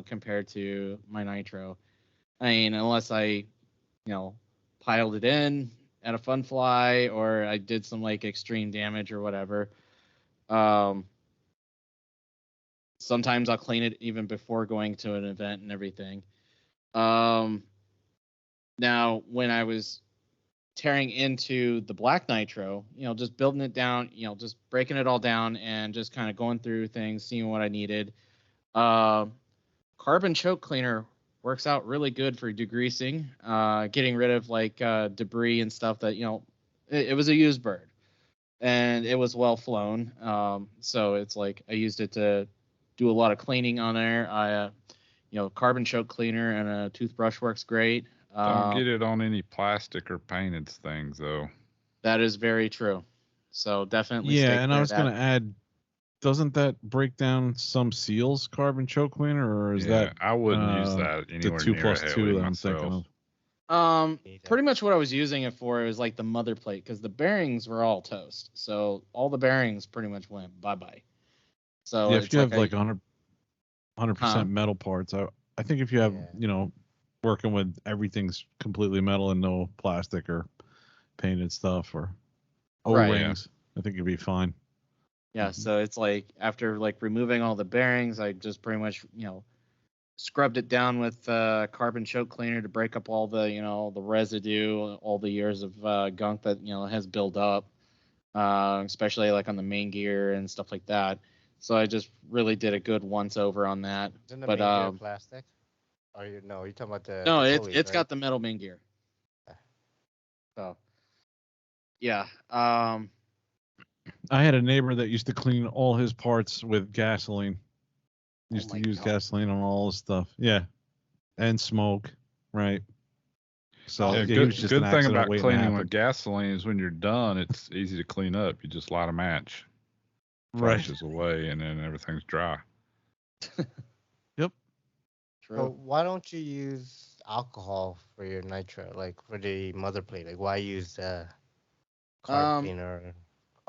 compared to my nitro. Unless I, piled it in at a fun fly or I did some like extreme damage or whatever. Sometimes I'll clean it even before going to an event and everything. Now, when I was tearing into the black nitro, just building it down, just breaking it all down and just kind of going through things, seeing what I needed. Carbon choke cleaner works out really good for degreasing, getting rid of like debris and stuff that, it was a used bird and it was well flown. So it's like I used it to do a lot of cleaning on there. Carbon choke cleaner and a toothbrush works great. Don't get it on any plastic or painted things, though. That is very true. So definitely. Yeah, and I was going to add, doesn't that break down some seals, carbon choke cleaner, or is that I wouldn't use that anywhere the 2+2 near a heli that I'm thinking myself. of? Pretty much what I was using it for was like the mother plate because the bearings were all toast. So all the bearings pretty much went bye-bye. So yeah, if you have like 100% Huh? metal parts, I think if you have, working with everything's completely metal and no plastic or painted stuff or O-rings, I think you'd be fine. Yeah, so it's like after like removing all the bearings, I just pretty much, scrubbed it down with carbon choke cleaner to break up all the, the residue, all the years of gunk that, has built up, especially like on the main gear and stuff like that. So I just really did a good once over on that. Isn't the But main gear plastic? Or you're talking about the no, the it's pulleys, it's right? got the metal main gear. So yeah. I had a neighbor that used to clean all his parts with gasoline. Used to use gasoline on all his stuff. Yeah. And smoke. Right. So Yeah, he was just good an thing accident about waiting to cleaning happen. with gasoline is when you're done, it's easy to clean up. You just light a match, Right. flashes away, and then everything's dry. Yep. True. So why don't you use alcohol for your nitro, like for the mother plate? Like why use carb cleaner?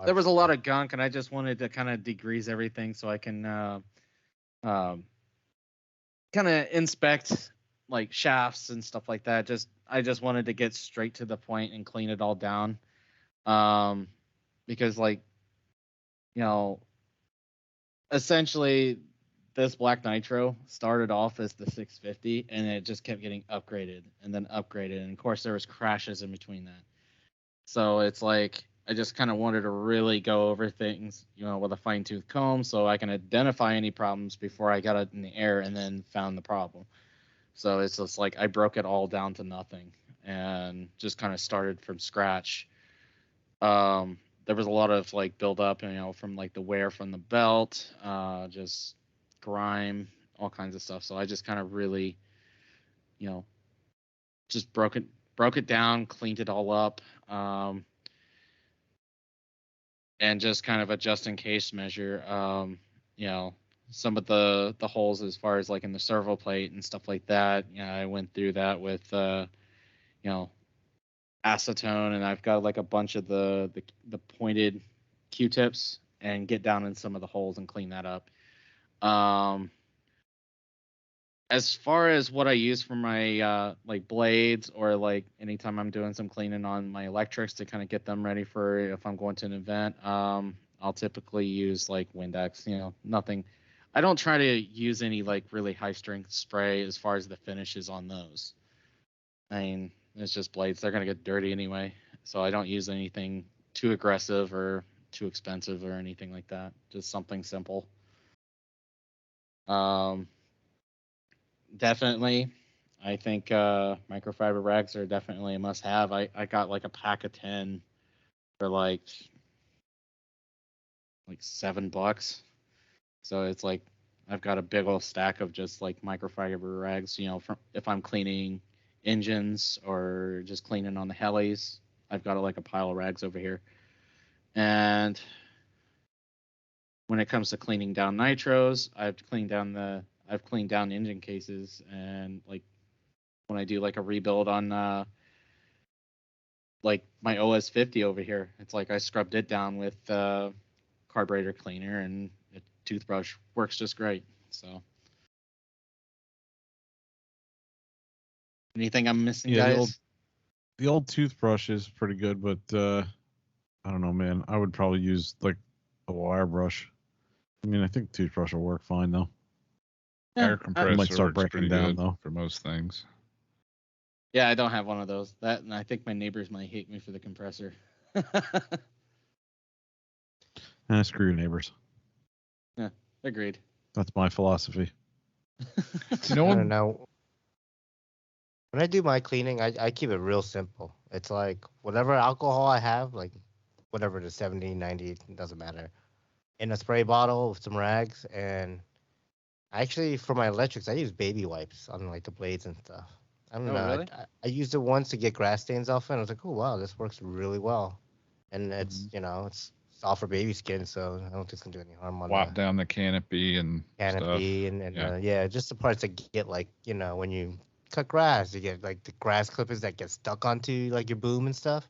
There was a lot of gunk, and I just wanted to kind of degrease everything so I can kind of inspect like shafts and stuff like that. I just wanted to get straight to the point and clean it all down, because like essentially this Black Nitro started off as the 650, and it just kept getting upgraded and then upgraded, and of course there was crashes in between that. So it's like I just kind of wanted to really go over things, with a fine-tooth comb, so I can identify any problems before I got it in the air and then found the problem. So it's just like I broke it all down to nothing and just kind of started from scratch. There was a lot of like build up, from like the wear from the belt, just grime, all kinds of stuff. So I just kind of really, just broke it down, cleaned it all up, and just kind of a just in case measure. Some of the holes as far as like in the servo plate and stuff like that. I went through that with acetone, and I've got like a bunch of the pointed Q-tips and get down in some of the holes and clean that up. As far as what I use for my like blades, or like anytime I'm doing some cleaning on my electrics to kind of get them ready for if I'm going to an event, I'll typically use like Windex. Nothing. I don't try to use any like really high strength spray as far as the finishes on those. I mean, it's just blades. They're going to get dirty anyway. So I don't use anything too aggressive or too expensive or anything like that. Just something simple. Definitely, I think microfiber rags are definitely a must-have. I got like a pack of 10 for like $7. So it's like I've got a big old stack of just like microfiber rags, from if I'm cleaning engines or just cleaning on the helis. I've got like a pile of rags over here. And when it comes to cleaning down nitros, I've cleaned down engine cases, and like when I do like a rebuild on like my OS50 over here, it's like I scrubbed it down with carburetor cleaner, and a toothbrush works just great. So anything I'm missing, guys? The old toothbrush is pretty good, but I don't know, man. I would probably use like a wire brush. I mean, I think toothbrush will work fine though. Yeah, Air compressor might start works breaking pretty down, good though. for most things. Yeah, I don't have one of those. And I think my neighbors might hate me for the compressor. Screw your neighbors. Yeah, agreed. That's my philosophy. I don't know. When I do my cleaning, I keep it real simple. It's like whatever alcohol I have, like whatever the 70, 90, it doesn't matter, in a spray bottle with some rags. And actually, for my electrics, I use baby wipes on like the blades and stuff. I don't know. Really? I used it once to get grass stains off it, and I was like, oh, wow, this works really well. And it's, it's soft for baby skin, so I don't think it's going to do any harm on Wipe down the canopy and canopy stuff. and just the parts that get like, when you cut grass, you get like the grass clippers that get stuck onto like your boom and stuff.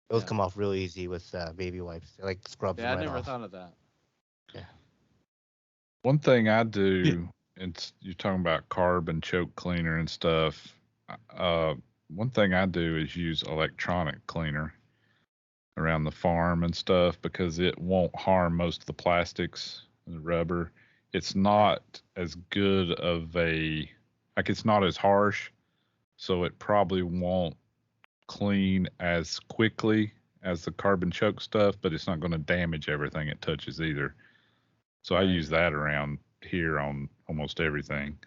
Those come off real easy with baby wipes. It like scrubs them Yeah, I right never off. thought of that. Yeah. One thing I do, you're talking about carb and choke cleaner and stuff. One thing I do is use electronic cleaner around the farm and stuff, because it won't harm most of the plastics and the rubber. It's not as good of it's not as harsh, so it probably won't clean as quickly as the carbon choke stuff, but it's not going to damage everything it touches either. So I use that around here on almost everything.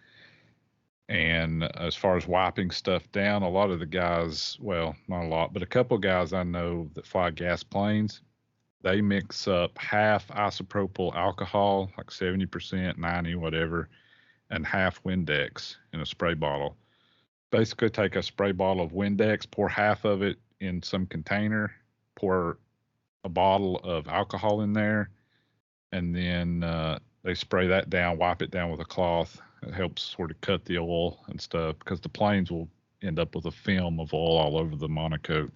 And as far as wiping stuff down, a lot of the guys, well, not a lot, but a couple guys I know that fly gas planes, they mix up half isopropyl alcohol, like 70%, 90, whatever, and half Windex in a spray bottle. Basically take a spray bottle of Windex, pour half of it in some container, pour a bottle of alcohol in there, and then they spray that down, wipe it down with a cloth. It helps sort of cut the oil and stuff, because the planes will end up with a film of oil all over the monocoque,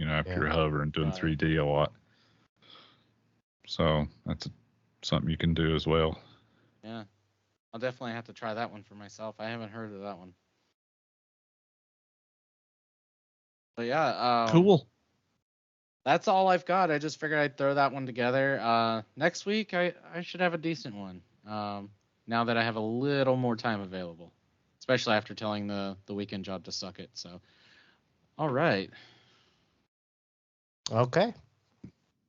after you're hovering, doing 3D a lot. So that's something you can do as well. Yeah. I'll definitely have to try that one for myself. I haven't heard of that one. But yeah. Cool. That's all I've got. I just figured I'd throw that one together. Next week, I should have a decent one. now that I have a little more time available, especially after telling the weekend job to suck it. So, all right. Okay.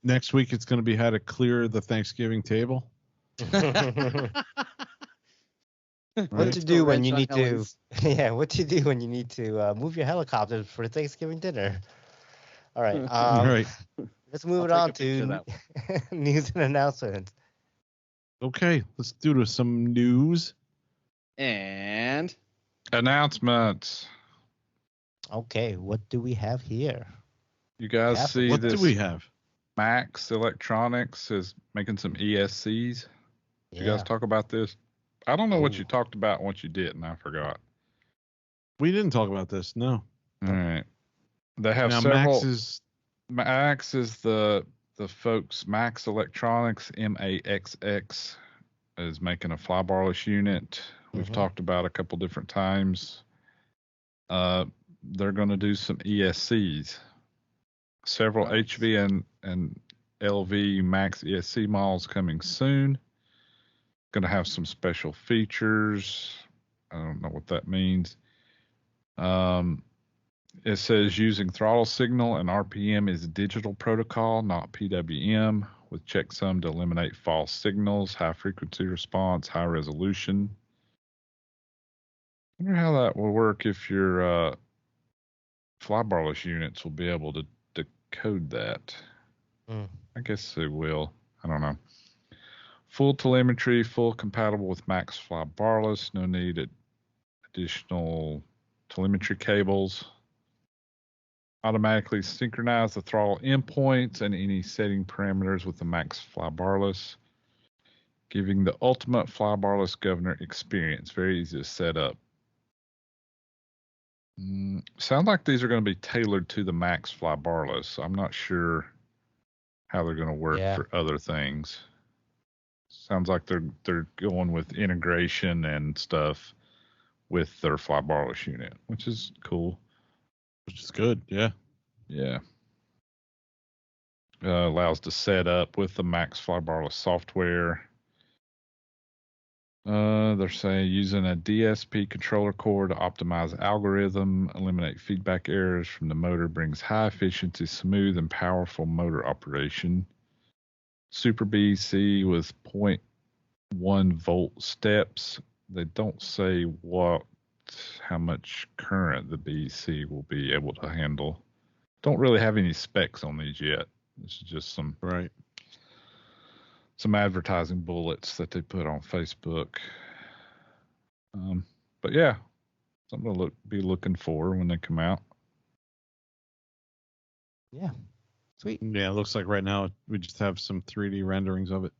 Next week it's going to be how to clear the Thanksgiving table. What to do when you need to? Yeah, what to do when you need to move your helicopter for Thanksgiving dinner? All right. All right. Let's move it on to news and announcements. Okay, let's do some news and announcements. Okay, what do we have here? You guys see what this? Do we have? Max Electronics is making some ESCs. Did you guys talk about this? I don't know what you talked about and what you didn't. I forgot. We didn't talk about this. No. All right. They have now, several. Max is the folks. Max Electronics, MAXX, is making a flybarless unit. We've talked about a couple different times. They're going to do some ESCs. Several HV and LV Max ESC models coming soon. Going to have some special features. I don't know what that means. It says using throttle signal and RPM is digital protocol, not PWM, with checksum to eliminate false signals, high frequency response, high resolution. I wonder how that will work if your flybarless units will be able to decode that. I guess they will. I don't know. Full telemetry, full compatible with Max Flybarless. No need additional telemetry cables. Automatically synchronize the throttle endpoints and any setting parameters with the Max Flybarless, giving the ultimate Flybarless governor experience. Very easy to set up. Sound like these are going to be tailored to the Max Flybarless. I'm not sure how they're going to work for other things. Sounds like they're going with integration and stuff with their flybarless unit, which is cool. Which is good, yeah. Yeah. Allows to set up with the Max Flybarless software. They're saying using a DSP controller core to optimize algorithm, eliminate feedback errors from the motor, brings high efficiency, smooth, and powerful motor operation. Super BEC with 0.1 volt steps. They don't say how much current the BEC will be able to handle. Don't really have any specs on these yet. This is just some advertising bullets that they put on Facebook. But yeah, something to be looking for when they come out. Yeah, sweet. Yeah, it looks like right now we just have some 3D renderings of it.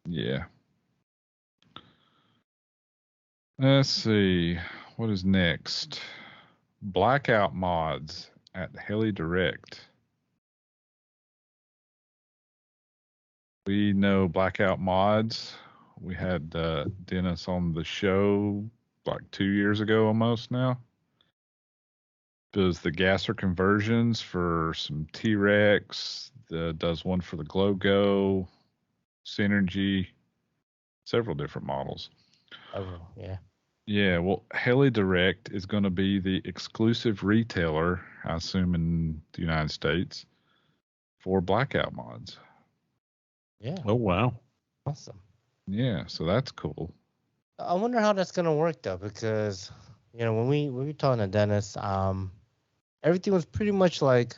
Yeah. Let's see. What is next? Blackout mods at Heli Direct. We know Blackout mods. We had Dennis on the show like 2 years ago almost now. Does the gasser conversions for some T-Rex. Does one for the GlowGo, Synergy, several different models. Oh, yeah. Yeah, well, Heli Direct is going to be the exclusive retailer, I assume, in the United States for Blackout mods. Yeah. Oh, wow. Awesome. Yeah, so that's cool. I wonder how that's gonna work though, because when we were talking to Dennis, everything was pretty much like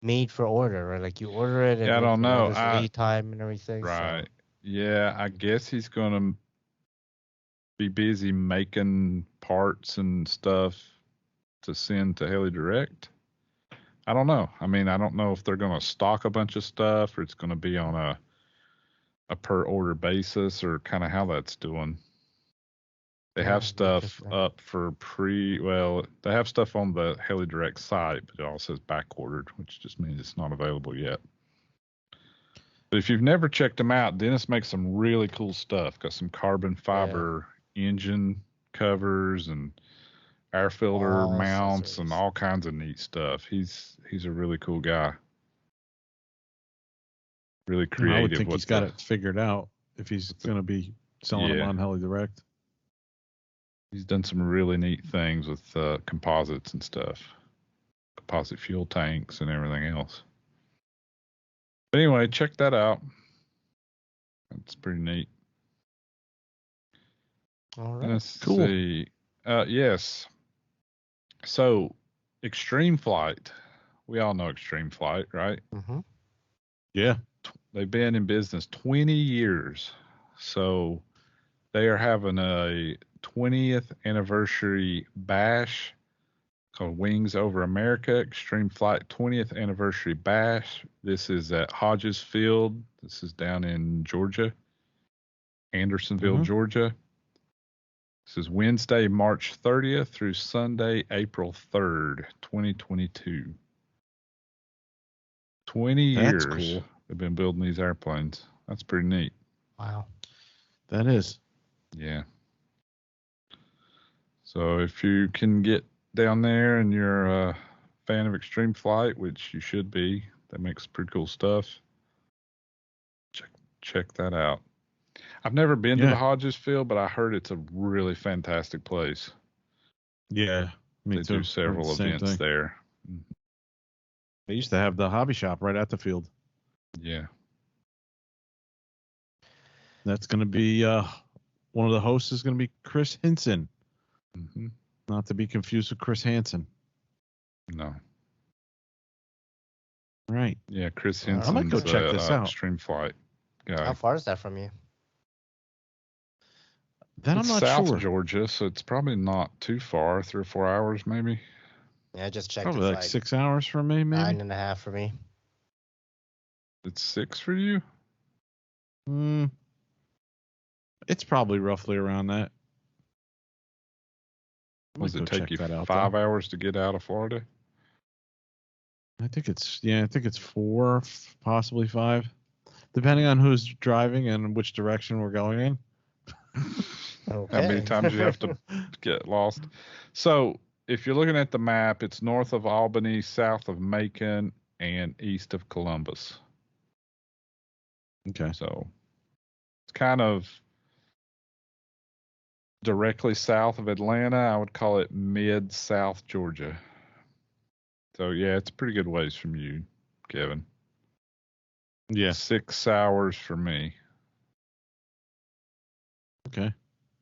made for order, right? Like you order it and I don't know. There's lead time and everything. Right. So. Yeah, I guess he's gonna be busy making parts and stuff to send to Heli Direct. I don't know. I mean, I don't know if they're gonna stock a bunch of stuff or it's gonna be on a per order basis or kind of how that's doing. They have stuff up for they have stuff on the Heli Direct site, but it all says back ordered, which just means it's not available yet. But if you've never checked them out, Dennis makes some really cool stuff. Got some carbon fiber engine covers and air filter mounts and all kinds of neat stuff. He's a really cool guy. Really creative. I would think he's got it figured out if he's going to be selling them Yeah. on Heli Direct. He's done some really neat things with composites and stuff, composite fuel tanks and everything else. But anyway, check that out. That's pretty neat. All right. Let's Cool. see. Yes. So, Extreme Flight. We all know Extreme Flight, right? Mm-hmm. Yeah. They've been in business 20 years. So, they are having a 20th anniversary bash called Wings Over America Extreme Flight 20th Anniversary Bash. This is at Hodges Field. This is down in Georgia, Andersonville, Mhm. Georgia. This is Wednesday, March 30th through Sunday, April 3rd, 2022. 20 That's years cool. they've been building these airplanes. That's pretty neat. Wow. That is. Yeah. So if you can get down there and you're a fan of Extreme Flight, which you should be, that makes pretty cool stuff. Check that out. I've never been to Yeah. the Hodges Field, but I heard it's a really fantastic place. Yeah. Me They too. do several Heard the same events thing. there. They used to have the hobby shop right at the field. Yeah. That's going to be one of the hosts is going to be Chris Hinson, Mm-hmm. not to be confused with Chris Hansen. No. Right. Yeah, Chris I might Henson's go check this out. Extreme Flight guy. How far is that from you? That It's I'm not South sure. Georgia, so it's probably not too far, 3 or 4 hours maybe. Yeah, I just checked. Probably It's like 6 hours from me, maybe. 9.5 for me. It's 6 for you? It's probably roughly around that. Does Might it go take you check that out, 5 though. hours to get out of Florida? I think it's 4, possibly 5, depending on who's driving and which direction we're going in. Okay. How many times you have to get lost? So if you're looking at the map, it's north of Albany, south of Macon, and east of Columbus. Okay. So it's kind of directly south of Atlanta. I would call it mid-south Georgia. So yeah, it's a pretty good ways from you, Kevin. Yeah. 6 hours for me, Okay.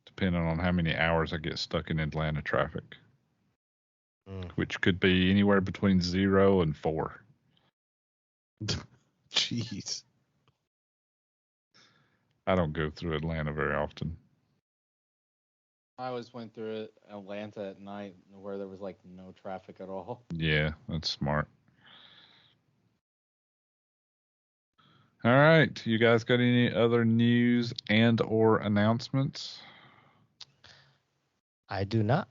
depending on how many hours I get stuck in Atlanta traffic, Mm. which could be anywhere between 0 and 4. Jeez. I don't go through Atlanta very often. I always went through it, Atlanta at night where there was like no traffic at all. Yeah, that's smart. All right, you guys got any other news and or announcements? I do not.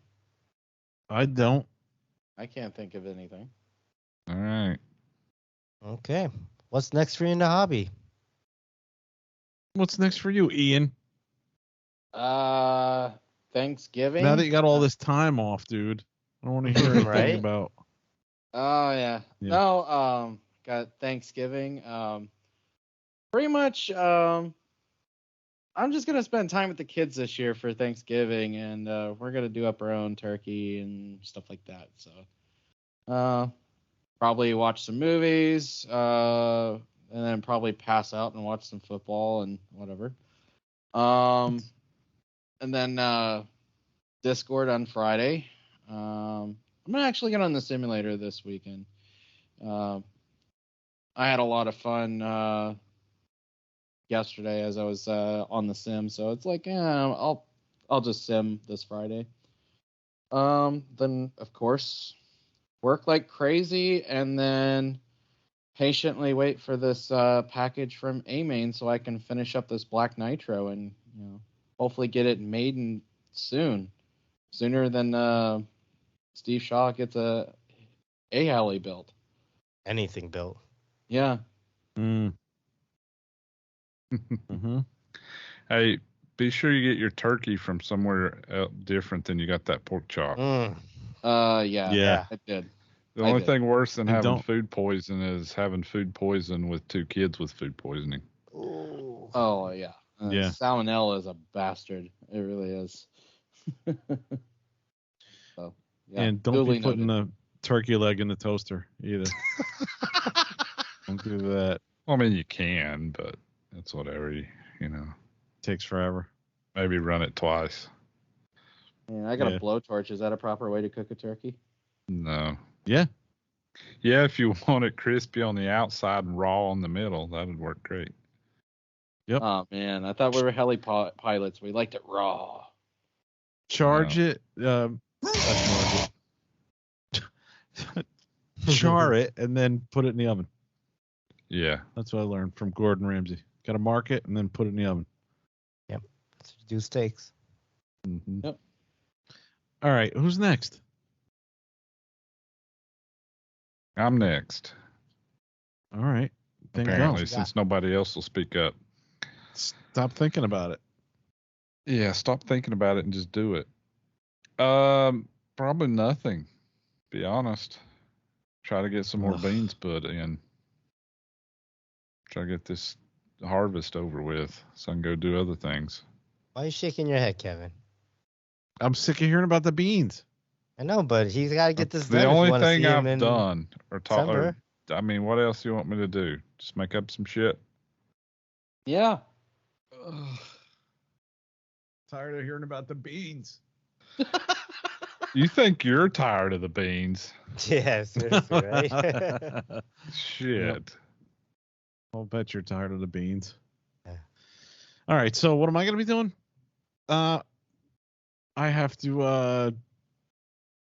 I don't. I can't think of anything. All right. Okay. What's next for you in the hobby? What's next for you, Iaen? Thanksgiving. Now that you got all this time off, dude, I don't want to hear anything Right? about. Oh yeah. Yeah. No, got Thanksgiving. Pretty much I'm just gonna spend time with the kids this year for Thanksgiving, and we're gonna do up our own turkey and stuff like that. So probably watch some movies, and then probably pass out and watch some football and whatever. And then Discord on Friday. I'm gonna actually get on the simulator this weekend. I had a lot of fun yesterday as I was on the sim, so it's like, I'll just sim this Friday. Then of course work like crazy, and then patiently wait for this package from Iaen so I can finish up this Black Nitro and hopefully get it made sooner than Steve Shaw gets a heli built. Anything built. Yeah. Mm-hmm. Hey, be sure you get your turkey from somewhere different than you got that pork chop. Mm. Yeah. I did. The I only did. thing worse than And having don't- food poison is having food poison with 2 kids with food poisoning. Ooh. Oh yeah. Yeah. Salmonella is a bastard. It really is. So, yeah, And don't duly be putting noted. a turkey leg in the toaster either. Don't do that. Well, I mean, you can, but it's whatever. You know, Takes forever. maybe run it twice. Man, I got Yeah. a blowtorch. Is that a proper way to cook a turkey? No. Yeah. Yeah, if you want it crispy on the outside and raw on the middle, that would work great. Yep. Oh man, I thought we were heli pilots. We liked it raw. Charge it. Char it and then put it in the oven. Yeah. That's what I learned from Gordon Ramsay. Got to mark it and then put it in the oven. That's what you do steaks. Mm-hmm. Yep. All right. Who's next? I'm next. All right. Then Apparently, go. since nobody else will speak up. Stop thinking about it. Yeah, stop thinking about it and just do it. Probably nothing. Be honest. Try to get some more beans put in. Try to get this harvest over with so I can go do other things. Why are you shaking your head, Kevin? I'm sick of hearing about the beans. I know, but he's got to get this That's done. the if you only wanna thing see him I've in done or taught. December. I mean, what else do you want me to do? Just make up some shit? Yeah. Tired of hearing about the beans. You think you're tired of the beans? Yeah, seriously, right? Shit. I'll bet you're tired of the beans. Yeah. All right. So what am I going to be doing? I have to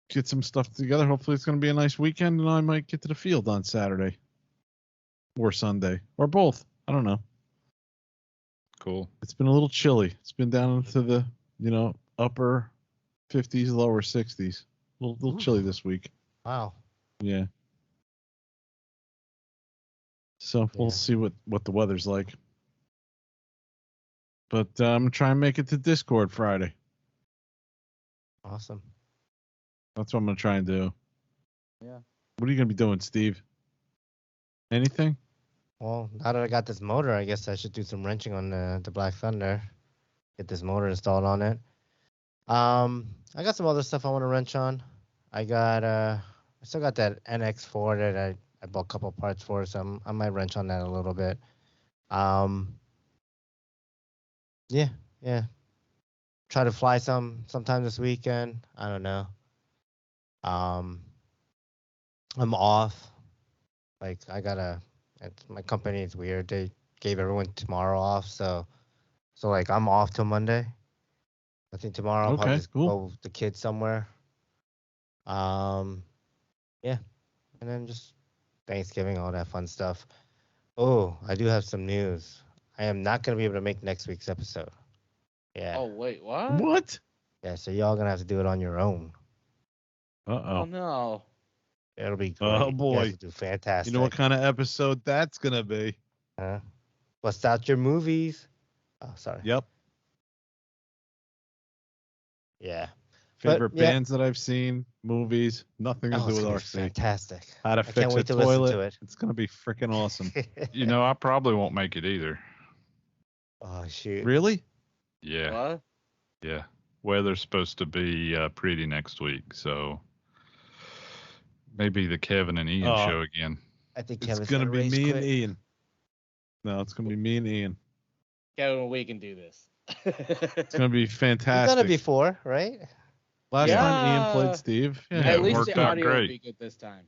get some stuff together. Hopefully it's going to be a nice weekend, and I might get to the field on Saturday or Sunday or both. I don't know. Cool. It's been a little chilly. It's been down into the, upper 50s, lower 60s. A little chilly this week. Wow. Yeah. So we'll Yeah. see what the weather's like. But I'm trying to make it to Discord Friday. Awesome. That's what I'm going to try and do. Yeah. What are you going to be doing, Steve? Anything? Well, now that I got this motor, I guess I should do some wrenching on the Black Thunder. Get this motor installed on it. I got some other stuff I want to wrench on. I still got that NX4 that I bought a couple parts for, so I might wrench on that a little bit. Yeah. Try to fly sometime this weekend. I don't know. I'm off. Like my company is weird. They gave everyone tomorrow off, so like I'm off till Monday. I think tomorrow I'll probably just cool. go with the kids somewhere. Yeah, and then just Thanksgiving, all that fun stuff. Oh, I do have some news. I am not gonna be able to make next week's episode. Yeah. Oh wait, what? What? Yeah, so y'all gonna have to do it on your own. Oh Uh-oh. no. It'll be great. Oh, You boy. guys will do fantastic. You know what kind of episode that's going to be? Huh? Bust out your movies. Oh, sorry. Yep. Yeah. Favorite yeah. bands that I've seen, movies, nothing to Oh, do it's with gonna be RC. fantastic. How to I fix can't a wait to listen toilet. to it. It's going to be freaking awesome. You know, I probably won't make it either. Oh shoot. Really? Yeah. What? Yeah. Weather's supposed to be pretty next week, so maybe the Kevin and Ian Oh. show again. I think It's Kevin's going to gonna be race me quit. and Ian. No, it's going to be me and Ian. Kevin, we can do this. It's going to be You've fantastic. done it before, right? Last Yeah. time Ian played Steve. Yeah. Yeah, At it least worked the out audio will great. be good this time.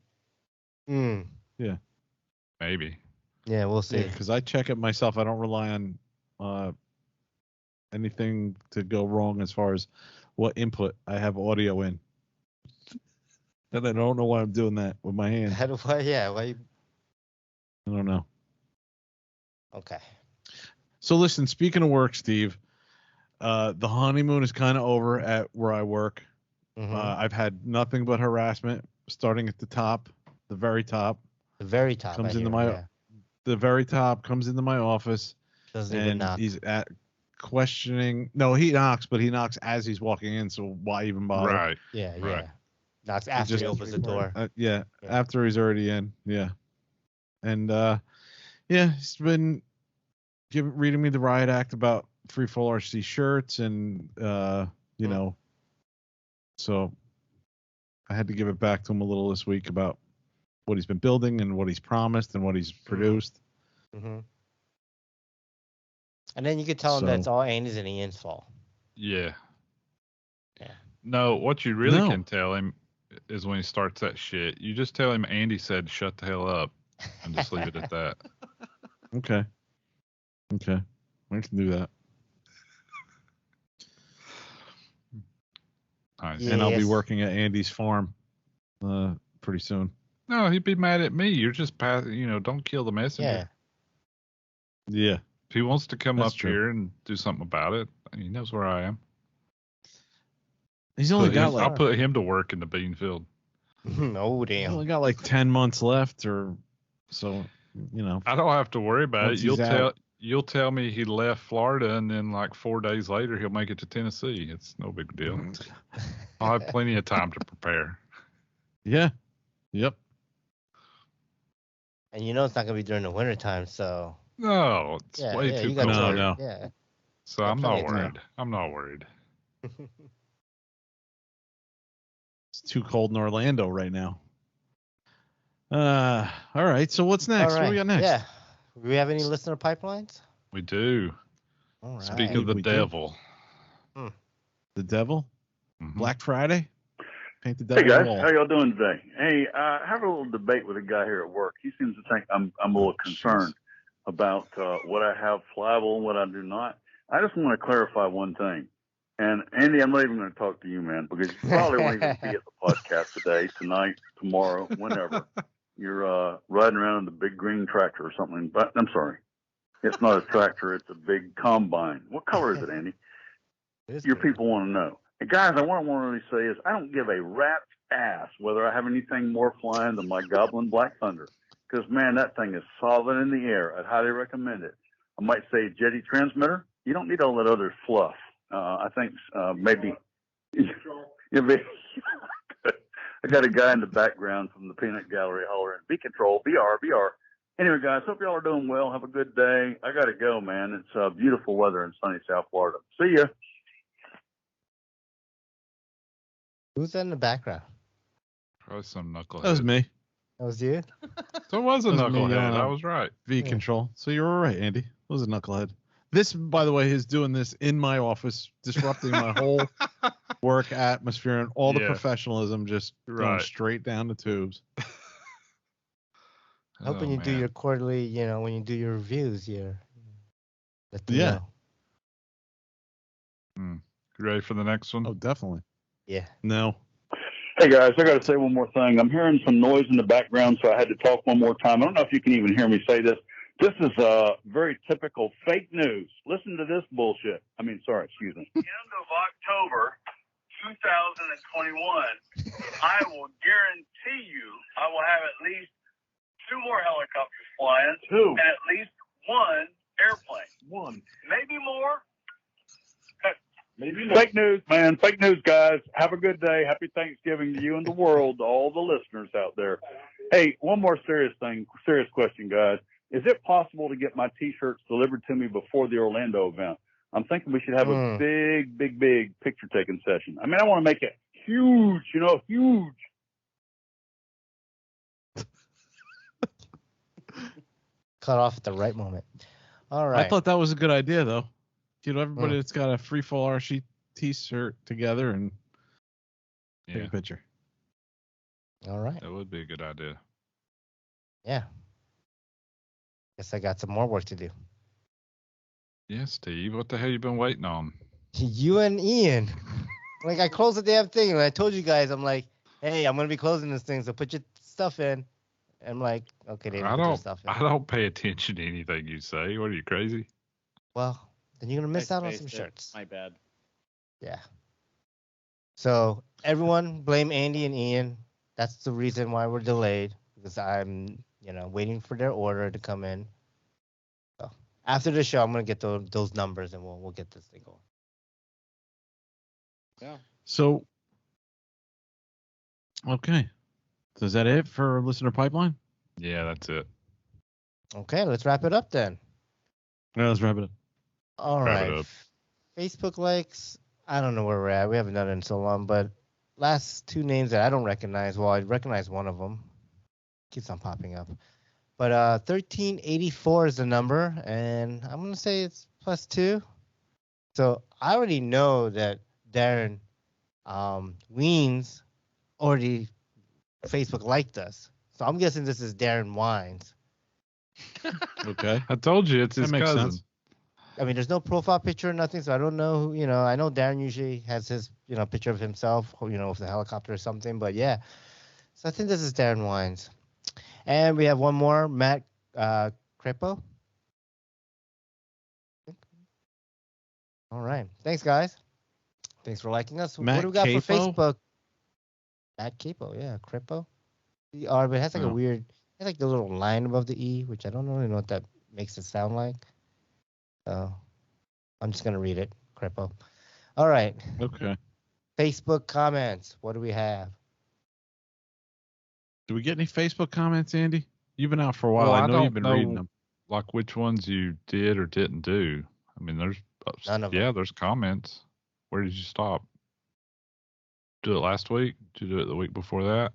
Maybe. Yeah, we'll see. Because I check it myself. I don't rely on anything to go wrong as far as what input I have audio in. And I don't know why I'm doing that with my hands. How do I? Yeah. Why? I don't know. Okay. So listen, speaking of work, Steve, the honeymoon is kind of over at where I work. Mhm. I've had nothing but harassment, starting at the top, the very top. The very top. Comes I into hear, my- yeah. The very top comes into my office, Doesn't even and knock. he's at questioning. No, he knocks, but he knocks as he's walking in. So why even bother? Right. Yeah. Right. Knocks after just- he opens the door. Yeah, Yeah. after he's already in. Yeah. And he's been reading me the riot act about FreeFallRC shirts and you know, so I had to give it back to him a little this week about what he's been building and what he's promised and what he's produced. Mm-hmm. And then you could tell him that's all Andy's and Iaen's fault. Yeah. Yeah. No, what you really can tell him is when he starts that shit, you just tell him Andy said shut the hell up and just leave it at that. Okay. I can do that. Nice. And I'll be working at Andy's farm pretty soon. No, he'd be mad at me. You're just don't kill the messenger. Yeah. If he wants to come That's up true. here and do something about it, he knows where I am. He's only got I'll put him to work in the bean field. Oh, damn. He's only got like 10 months left or so, you know. I don't have to worry about Once it. You'll tell me he left Florida and then like 4 days later he'll make it to Tennessee. It's no big deal. I'll have plenty of time to prepare. Yeah. Yep. And you know it's not going to be during the wintertime, so. No, it's way too cold. No. Yeah. So I'm not worried. I'm not worried. It's too cold in Orlando right now. All right. So what's next? All right. What do we got next? Yeah. Do we have any listener pipelines? We do. All right. Speak of the devil. The devil? Mm-hmm. Black Friday? Paint the devil Hey guys, wall. how y'all doing today? Hey, I have a little debate with a guy here at work. He seems to think I'm a little concerned about what I have flyable and what I do not. I just want to clarify one thing. And Andy, I'm not even going to talk to you, man, because you probably won't even be at the podcast today, tonight, tomorrow, whenever. You're riding around in the big green tractor or something. But I'm sorry, it's not a tractor; it's a big combine. What color is it, Andy? Your people want to know. And guys, what I want to really say is I don't give a rat's ass whether I have anything more flying than my Goblin Black Thunder. Because, man, that thing is solid in the air. I'd highly recommend it. I might say Jetty transmitter. You don't need all that other fluff. I think maybe I got a guy in the background from the Peanut Gallery hollering, "Be control, BR, BR." Anyway, guys, hope y'all are doing well. Have a good day. I got to go, man. It's beautiful weather in sunny South Florida. See ya. Who's that in the background? Probably some knucklehead. That was me. That was you? So it was a That was me, knucklehead. I was right. V control. So you were right, Andy. It was a knucklehead. This, by the way, is doing this in my office, disrupting my whole work atmosphere and all the professionalism just going straight down the tubes. I hope when you do your quarterly, when you do your reviews, you're. Yeah. You ready for the next one? Oh, definitely. Yeah. No. Hey guys, I got to say one more thing. I'm hearing some noise in the background, so I had to talk one more time. I don't know if you can even hear me say this. This is very typical fake news. Listen to this bullshit. Excuse me. End of October 2021, I will guarantee you I will have at least 2 more helicopters flying. 2. And at least 1 airplane. 1. Maybe more. Fake news, man. Fake news, guys. Have a good day. Happy Thanksgiving to you and the world, to all the listeners out there. Hey, one more serious question, guys. Is it possible to get my T-shirts delivered to me before the Orlando event? I'm thinking we should have a big picture taking session. I want to make it huge, huge. Cut off at the right moment. All right. I thought that was a good idea, though. Everybody that's got a FreeFallRC T-shirt together and take a picture. All right. That would be a good idea. Yeah. Guess I got some more work to do. Yeah, Steve. What the hell you been waiting on? You and Iaen. I closed the damn thing, and I told you guys, I'm like, hey, I'm gonna be closing this thing, so put your stuff in. I'm like, okay, David, put your stuff in. I don't pay attention to anything you say. What are you, crazy? Well, then you're gonna miss out on some shirts. My bad. Yeah. So everyone blame Andy and Iaen. That's the reason why we're delayed, because I'm, waiting for their order to come in. So after the show, I'm gonna get those numbers, and we'll get this thing going. Yeah. So, okay. So is that it for listener pipeline? Yeah, that's it. Okay, let's wrap it up then. Yeah, let's wrap it up. All Wrap it right. up. Facebook likes. I don't know where we're at. We haven't done it in so long, but last two names that I don't recognize. Well, I recognize one of them. Keeps on popping up. But 1384 is the number, and I'm gonna say it's +2. So I already know that Darren Weens already Facebook liked us. So I'm guessing this is Darren Wines. Okay. I told you it's his That makes cousin. sense. I mean, there's no profile picture or nothing, so I don't know who, I know Darren usually has his, picture of himself, with the helicopter or something, but yeah. So I think this is Darren Wines. And we have one more, Matt Crepo. All right. Thanks, guys. Thanks for liking us. What Matt do we got for Capo? Facebook? Matt Capo, yeah, Crepo. But it has like a Oh. weird, it has like the little line above the E, which I don't really know what that makes it sound like. So I'm just going to read it, Crepo. All right. Okay. Facebook comments. What do we have? Do we get any Facebook comments, Andy? You've been out for a while. Well, I I know don't you've been know reading them. like which ones you did or didn't do. I mean, there's None of yeah, them. there's comments. Where did you stop? Do it last week? Did you do it the week before that?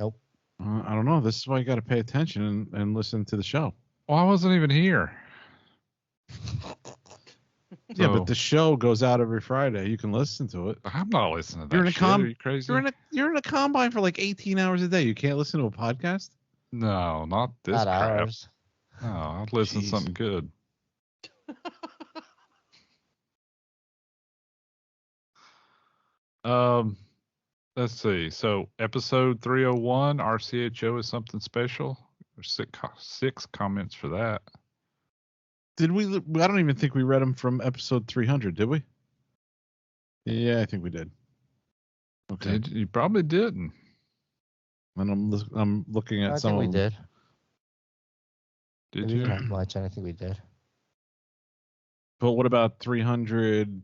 Nope. I don't know. This is why you got to pay attention and listen to the show. Well, I wasn't even here. Yeah, So, but the show goes out every Friday. You can listen to it. I'm not listening to that You're in a shit. Are you crazy? You're in a combine for like 18 hours a day. You can't listen to a podcast? No, not this Not crap. ours. No, I'd listen to Jeez. something good. Let's see. So episode 301, RCHO is something special. There's six comments for that. Did we? I don't even think we read them from episode 300, did we? Yeah, I think we did. Okay. You probably didn't. And I'm looking at I some think we of them. did. Did We you? didn't have much, and I think we did. But what about 300,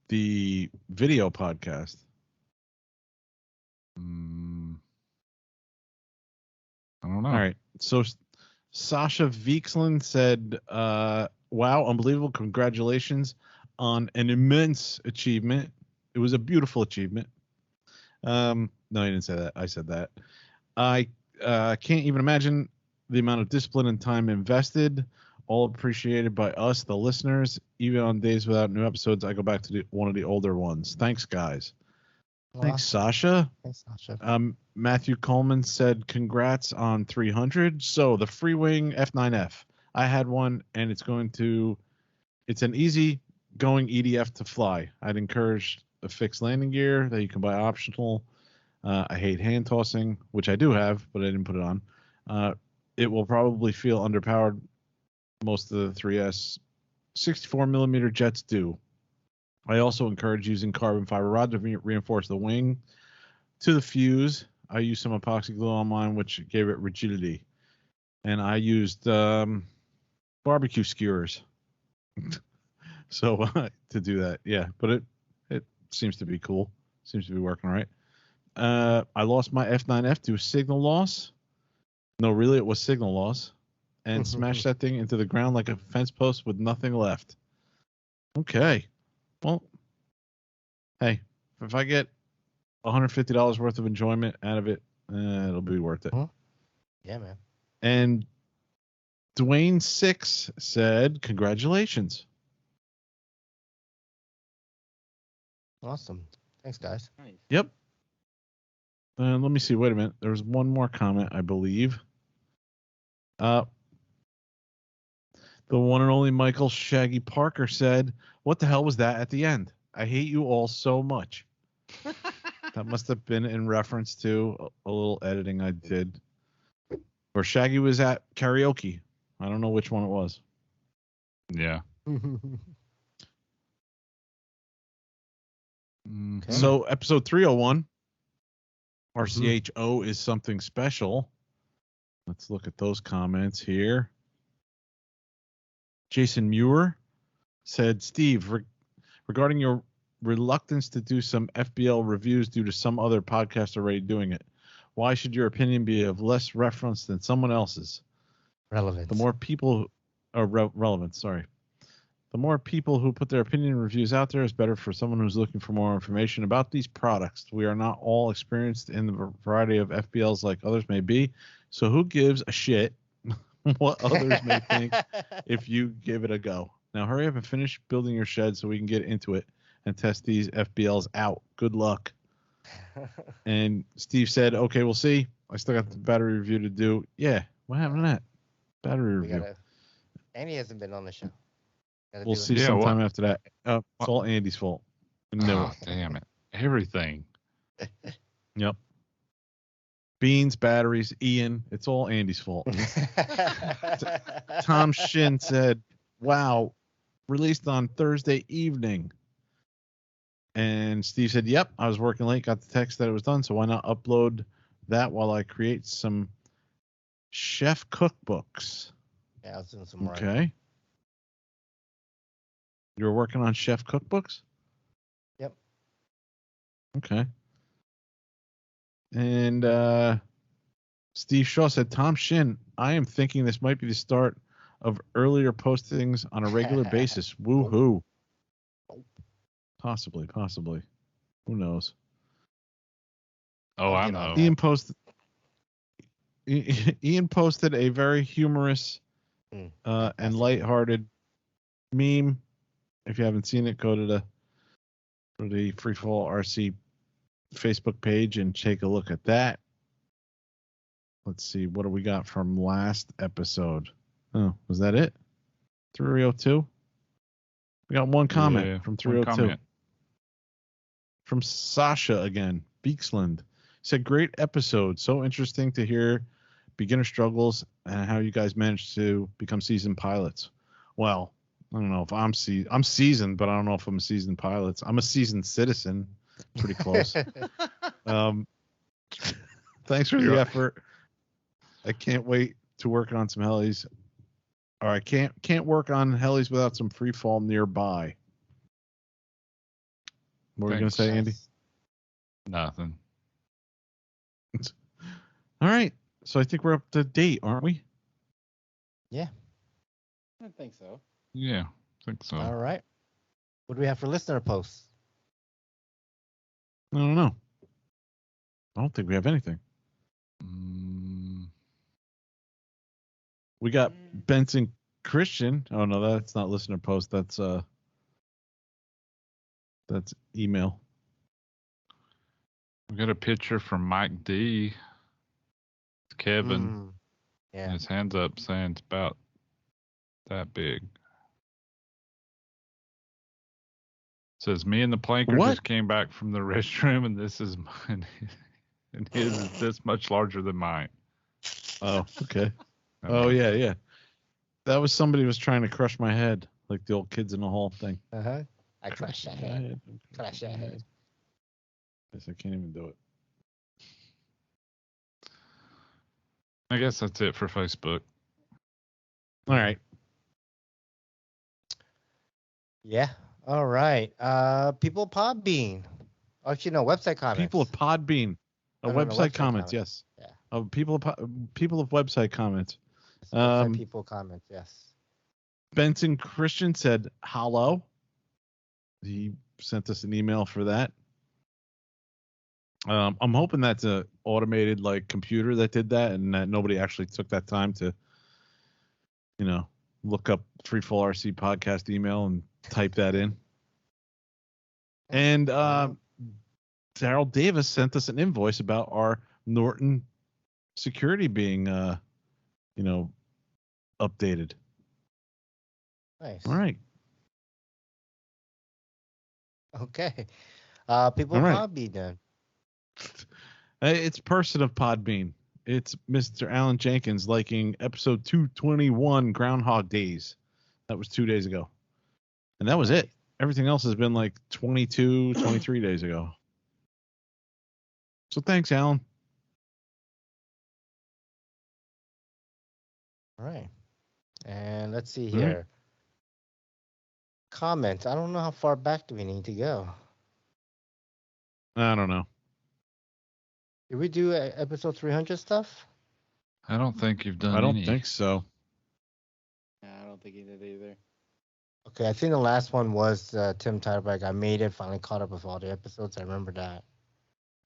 the video podcast? I don't know. All right. So Sasha Vixlin said, wow, unbelievable. Congratulations on an immense achievement. It was a beautiful achievement. No, I didn't say that. I said that. I can't even imagine the amount of discipline and time invested, all appreciated by us, the listeners. Even on days without new episodes, I go back to one of the older ones. Thanks, guys. Thanks, Sasha. Thanks, Sasha. Matthew Coleman said, congrats on 300. So the Freewing F9F. I had one, and it's an easy going EDF to fly. I'd encourage a fixed landing gear that you can buy optional. I hate hand tossing, which I do have, but I didn't put it on. It will probably feel underpowered. Most of the 3S 64 millimeter jets do. I also encourage using carbon fiber rod to reinforce the wing to the fuse. I used some epoxy glue on mine, which gave it rigidity. And I used barbecue skewers so to do that. Yeah, but it seems to be cool. Seems to be working right. I lost my F9F to signal loss. No, really, it was signal loss. And smashed that thing into the ground like a fence post with nothing left. Okay. Well, hey, if I get $150 worth of enjoyment out of it, it'll be worth it. Yeah, man. And Dwayne 6 said, congratulations. Awesome. Thanks, guys. Nice. Yep. Let me see. Wait a minute. There was one more comment, I believe. The one and only Michael Shaggy Parker said, what the hell was that at the end? I hate you all so much. That must have been in reference to a little editing I did. Or Shaggy was at karaoke. I don't know which one it was. Yeah. So episode 301, RCHO is something special. Let's look at those comments here. Jason Muir said, Steve, regarding your reluctance to do some FBL reviews due to some other podcast already doing it, why should your opinion be of less reference than someone else's? Relevant. The more people are relevant, sorry. The more people who put their opinion and reviews out there is better for someone who's looking for more information about these products. We are not all experienced in the variety of FBLs like others may be, so who gives a shit what others may think if you give it a go. Now hurry up and finish building your shed so we can get into it and test these FBLs out. Good luck. And Steve said, okay, we'll see. I still got the battery review to do. Yeah, what happened to that? Battery review. Andy hasn't been on the show. We'll see sometime after that. It's all Andy's fault. No. Oh, damn it. Everything. Yep. Beans, batteries, Iaen. It's all Andy's fault. Tom Shin said, wow, released on Thursday evening. And Steve said, yep, I was working late, got the text that it was done, so why not upload that while I create some chef cookbooks? Yeah, I was doing some writing. Okay. You were working on chef cookbooks? Yep. Okay. And Steve Shaw said, Tom Shin, I am thinking this might be the start of earlier postings on a regular basis. Woohoo. Possibly. Who knows? Oh, I know. Iaen posted a very humorous and lighthearted meme. If you haven't seen it, go to the FreeFallRC Facebook page and take a look at that. Let's see, what do we got from last episode? Oh, was that it? 302? We got one comment from 302. From Sasha again, Beaksland. Said, great episode. So interesting to hear beginner struggles and how you guys managed to become seasoned pilots. Well, I don't know if I'm seasoned, but I don't know if I'm a seasoned pilot. I'm a seasoned citizen. Pretty close. Thanks for the effort. I can't wait to work on some helis. Or I can't work on helis without some free fall nearby. What were you going to say, Andy? Nothing. All right. So I think we're up to date, aren't we? Yeah. I think so. Yeah, I think so. All right. What do we have for listener posts? I don't know. I don't think we have anything. We got Benson Christian. Oh no, that's not listener post. That's email. We got a picture from Mike D. It's Kevin. Yeah. His hands up saying it's about that big. Says, me and the planker just came back from the restroom, and this is mine. And his is this much larger than mine. Oh, okay. Oh, yeah. That was somebody was trying to crush my head, like the old Kids in the Hall thing. Uh-huh. I crushed your head. Crush your head. Yes, I can't even do it. I guess that's it for Facebook. All right. Yeah. All right. People Podbean. Actually, no, website comments. People of Podbean. Website comments, yes. Yeah. People of website comments. Website people comments, yes. Benson Christian said, hello. He sent us an email for that. I'm hoping that's a automated computer that did that, and that nobody actually took that time to, look up FreeFallRC podcast email and type that in. And Daryl Davis sent us an invoice about our Norton security being, updated. Nice. All right. Okay. People Podbean then. It's person of Podbean. It's Mr. Alan Jenkins liking episode 221 Groundhog Days. That was 2 days ago. And that was it. Everything else has been 22, 23 days ago. So thanks, Alan. All right. And let's see here. Right. Comments. I don't know how far back do we need to go. I don't know. Did we do episode 300 stuff? I don't think you've done I don't any. think so. Yeah, I don't think he did either. Okay, I think the last one was Tim Tyberg. I made it, finally caught up with all the episodes. I remember that.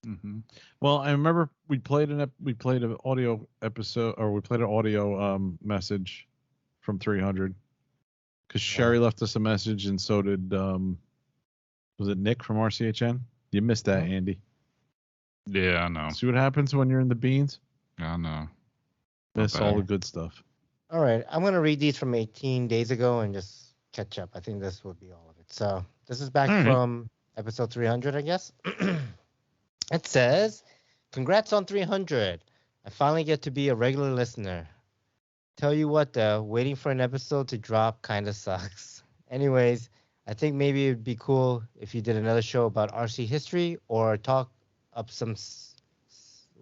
Mm-hmm. Well, I remember we played an audio episode, or we played an audio message from 300 because Sherry left us a message, and so did was it Nick from RCHN? You missed that, Andy. Yeah, I know. See what happens when you're in the beans? I know. Miss all the good stuff. All right, I'm gonna read these from 18 days ago and just catch up. I think this will be all of it. So this is back from episode 300, I guess. It says, "Congrats on 300. I finally get to be a regular listener. Tell you what, though, waiting for an episode to drop kind of sucks. Anyways, I think maybe it'd be cool if you did another show about RC history or talk up some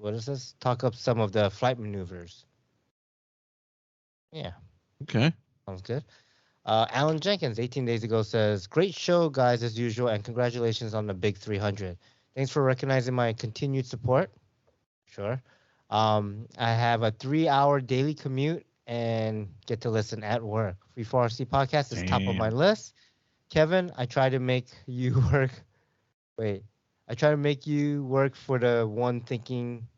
of the flight maneuvers." Yeah. Okay. Sounds good. Alan Jenkins, 18 days ago, says, "Great show, guys, as usual, and congratulations on the big 300. Thanks for recognizing my continued support." Sure. I have a 3-hour daily commute and get to listen at work. FreeFallRC Podcast is top of my list. Kevin, I try to make you work. I try to make you work for the one thinking,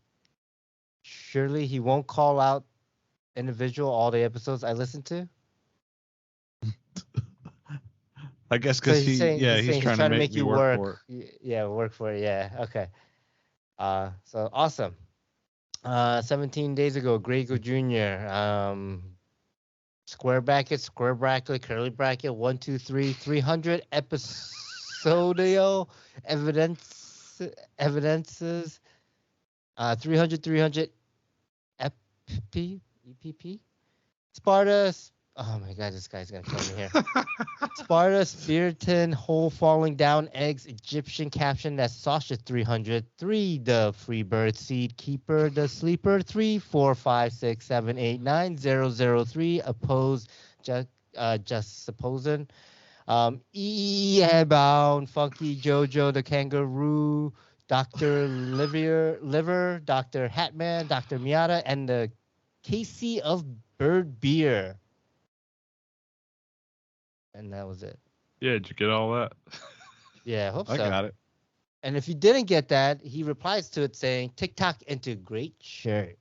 surely he won't call out individual all the episodes I listen to. I guess because he's trying to make you work for it. Yeah, work for it. Yeah. Okay. So awesome. 17 days ago, Grego Jr. Square bracket, curly bracket, 1, 2, 3, 300 episodio evidences. 300 EPP. Sparta. Oh my God, this guy's gonna kill me here. Sparta, Spiriton, hole falling down, eggs, Egyptian caption, that's Sasha 303, the free bird seed keeper, the sleeper 3, 4, 5, 6, 7, 8, 9, 0, 3, opposed, just supposing. Bound, Funky Jojo, the kangaroo, Dr. Liver, Dr. Hatman, Dr. Miata, and the Casey of Bird Beer. And that was it. Yeah, did you get all that? Yeah, I hope so. I got it. And if you didn't get that, he replies to it saying, "TikTok into great shirt."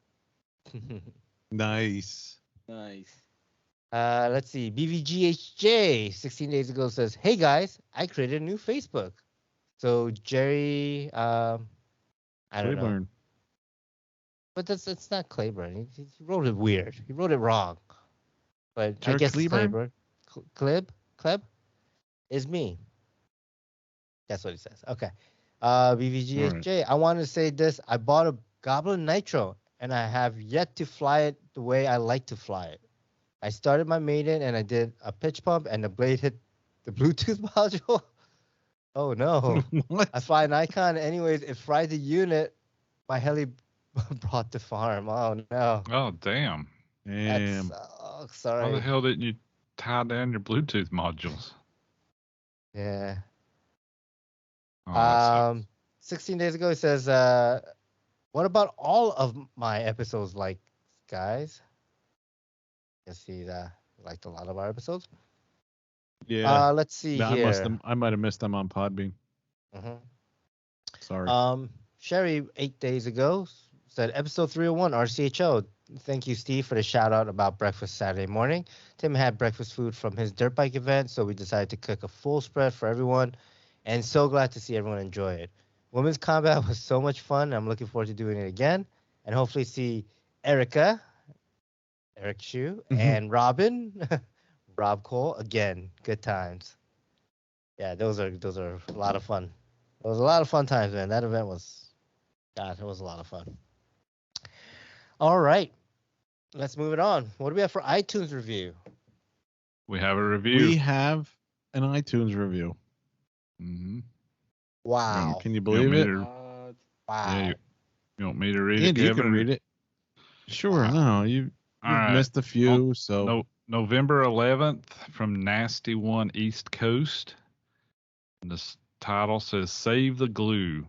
Nice. Let's see. BVGHJ 16 days ago says, "Hey guys, I created a new Facebook." So Jerry, I don't know. But it's not Claiborne. He wrote it weird. He wrote it wrong. But I guess it's Claiborne. Kleb is me. That's what he says. Okay. BVGHJ, right. I want to say this. I bought a Goblin Nitro, and I have yet to fly it the way I like to fly it. I started my maiden, and I did a pitch pump, and the blade hit the Bluetooth module. Oh, no. What? I fly an Icon. Anyways, it fried the unit my heli brought to farm. Oh, no. Oh, damn. Sorry. How the hell didn't you tie down your Bluetooth modules? Yeah. Oh, 16 days ago, it says, "What about all of my episodes, like, guys?" Guess he liked a lot of our episodes. Yeah. Let's see here. I might have missed them on Podbean. Mm-hmm. Sorry. Sherry, 8 days ago, said, "Episode 301, RCHO. Thank you, Steve, for the shout out about breakfast Saturday morning. Tim had breakfast food from his dirt bike event, so we decided to cook a full spread for everyone, and so glad to see everyone enjoy it. Women's combat was so much fun. I'm looking forward to doing it again, and hopefully see Eric Shu, and Robin, Rob Cole again. Good times. Yeah, those are a lot of fun. It was a lot of fun times, man. That event was, God, it was a lot of fun. All right. Let's move it on. What do we have for iTunes review? we have a review. We have an iTunes review. Mm-hmm. Wow. Can you believe it? Wow. Yeah, you want me to read Andy, it? you can read it. Sure. No, you've right. missed a few. So November 11th from Nasty One East Coast. And this title says "Save the Glue."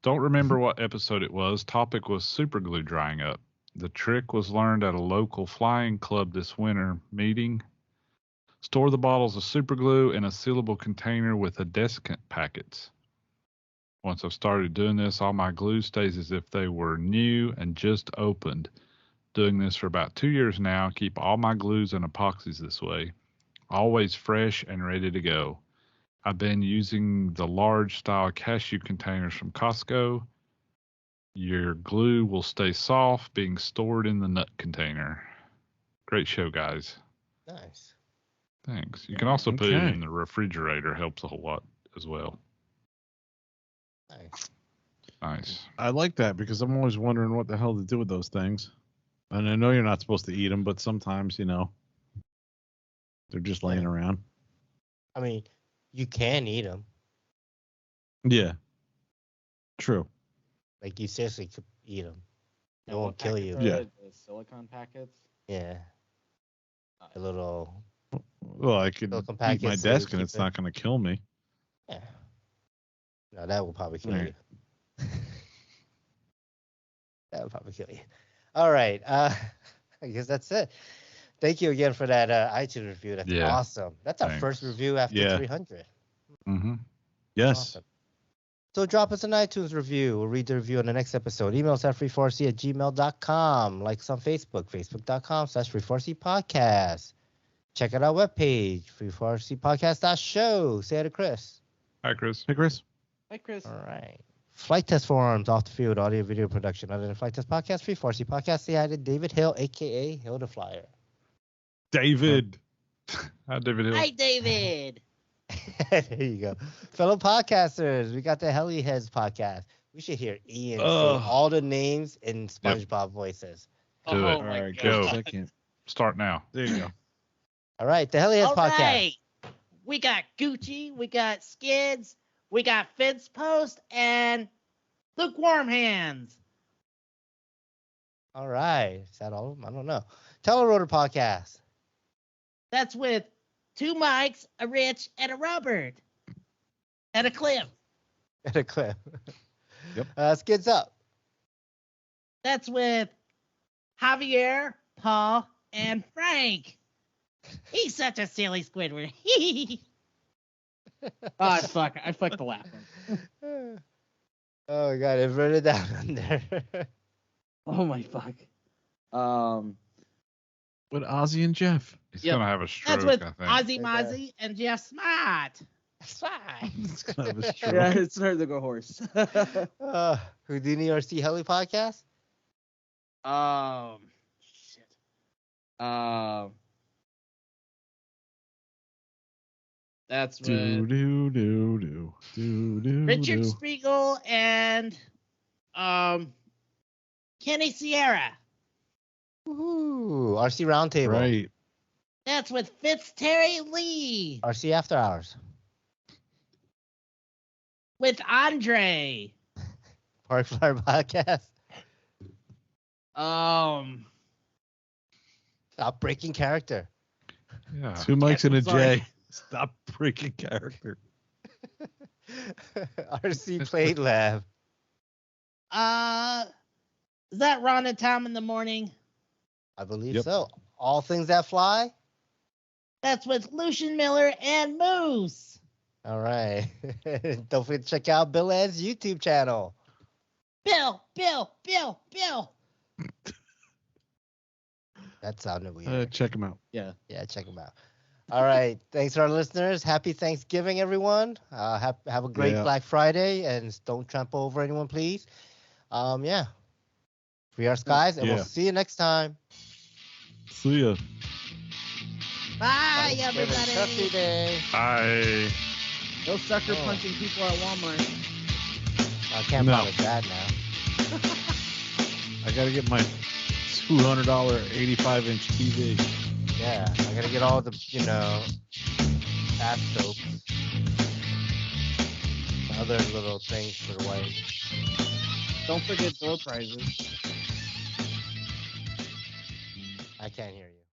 Don't remember what episode it was. Topic was super glue drying up. The trick was learned at a local flying club this winter meeting. Store the bottles of super glue in a sealable container with a desiccant packets. Once I've started doing this, all my glue stays as if they were new and just opened. Doing this for about 2 years now. Keep all my glues and epoxies this way. Always fresh and ready to go. I've been using the large style cashew containers from Costco. Your glue will stay soft, being stored in the nut container. Great show, guys. Nice. Thanks. You can also put it Okay. in the refrigerator. Helps a whole lot as well. Nice. Nice. I like that because I'm always wondering what the hell to do with those things. And I know you're not supposed to eat them, but sometimes, they're just laying around. I mean, you can eat them. Yeah. True. Like, you seriously could eat them. It What won't kill you. packets are Yeah. they? The silicone packets. Yeah. A little. Well, I could Silicone eat my packets so you desk and keep it's it- not going to kill me. Yeah. No, that will probably kill Right. you. That would probably kill you. All right. I guess that's it. Thank you again for that iTunes review. That's Yeah. awesome. That's our first Thanks. review after Yeah. 300. Mm-hmm. Yes. Awesome. So drop us an iTunes review. We'll read the review on the next episode. Email us at freeforc@gmail.com. Like us on Facebook, facebook.com/freeforc podcast. Check out our webpage, freeforcpodcast.show. Say hi to Chris. Hi, Chris. Hey, Chris. Hi, Chris. All right. Flight Test Forums, off the field, audio, video production. Other than Flight Test Podcast, Free Farsi Podcast. Say hi to David Hill, a.k.a. Hill the Flyer. David. Hi, David Hill. Hi, David. There you go. Fellow podcasters, we got the Heli Heads podcast. We should hear Iaen say Ugh. all the names in SpongeBob voices. Do it. Oh All my right, go. go. Second. Start now. There you go. All right, the Heli Heads All podcast. right. We got Gucci, we got Skids, we got Fence Post, and Lukewarm Hands. All right. Is that all of them? I don't know. Telerotor podcast. That's with 2 mics, a Rich, and a Robert. And a Cliff. And a clip. Yep. Skids up. That's with Javier, Paul, and Frank. He's such a silly Squidward. I fucked the last one. Oh my god, I've written it down under. Oh my fuck. With Ozzy and Jeff. He's Yep. gonna have a stroke, That's with I think. Ozzy Mozzie and Jeff Smart. That's fine. It's kind of a stroke. Yeah, it's hard to go horse. Houdini RC Heli podcast. Shit. That's Do with do do do do do. Richard do. Spiegel and Kenny Sierra. Woohoo. RC Roundtable. Right. That's with Fitz Terry Lee. RC After Hours. With Andre. Park Flyer podcast. Stop breaking character. Yeah. 2 mics and a sorry. J. Stop breaking character. RC Plate Lab. Is that Ron and Tom in the morning? I believe Yep. so. All Things That Fly. That's with Lucian Miller and Moose. All right. Don't forget to check out Bill Ann's YouTube channel. Bill. That sounded weird. Check him out. yeah. Yeah, check them out. All right. Thanks to our listeners. Happy Thanksgiving, everyone. Have a great Yeah. Black Friday, and don't trample over anyone, please. Yeah. Free our skies, and Yeah. we'll see you next time. See ya. Bye, Thanksgiving Turkey everybody. Day. Hi. No sucker Oh. punching people at Walmart. I can't No. promise that now. I gotta get my $200 85-inch TV. Yeah, I gotta get all the, bath soap. Other little things for the wife. Don't forget door prizes. I can't hear you.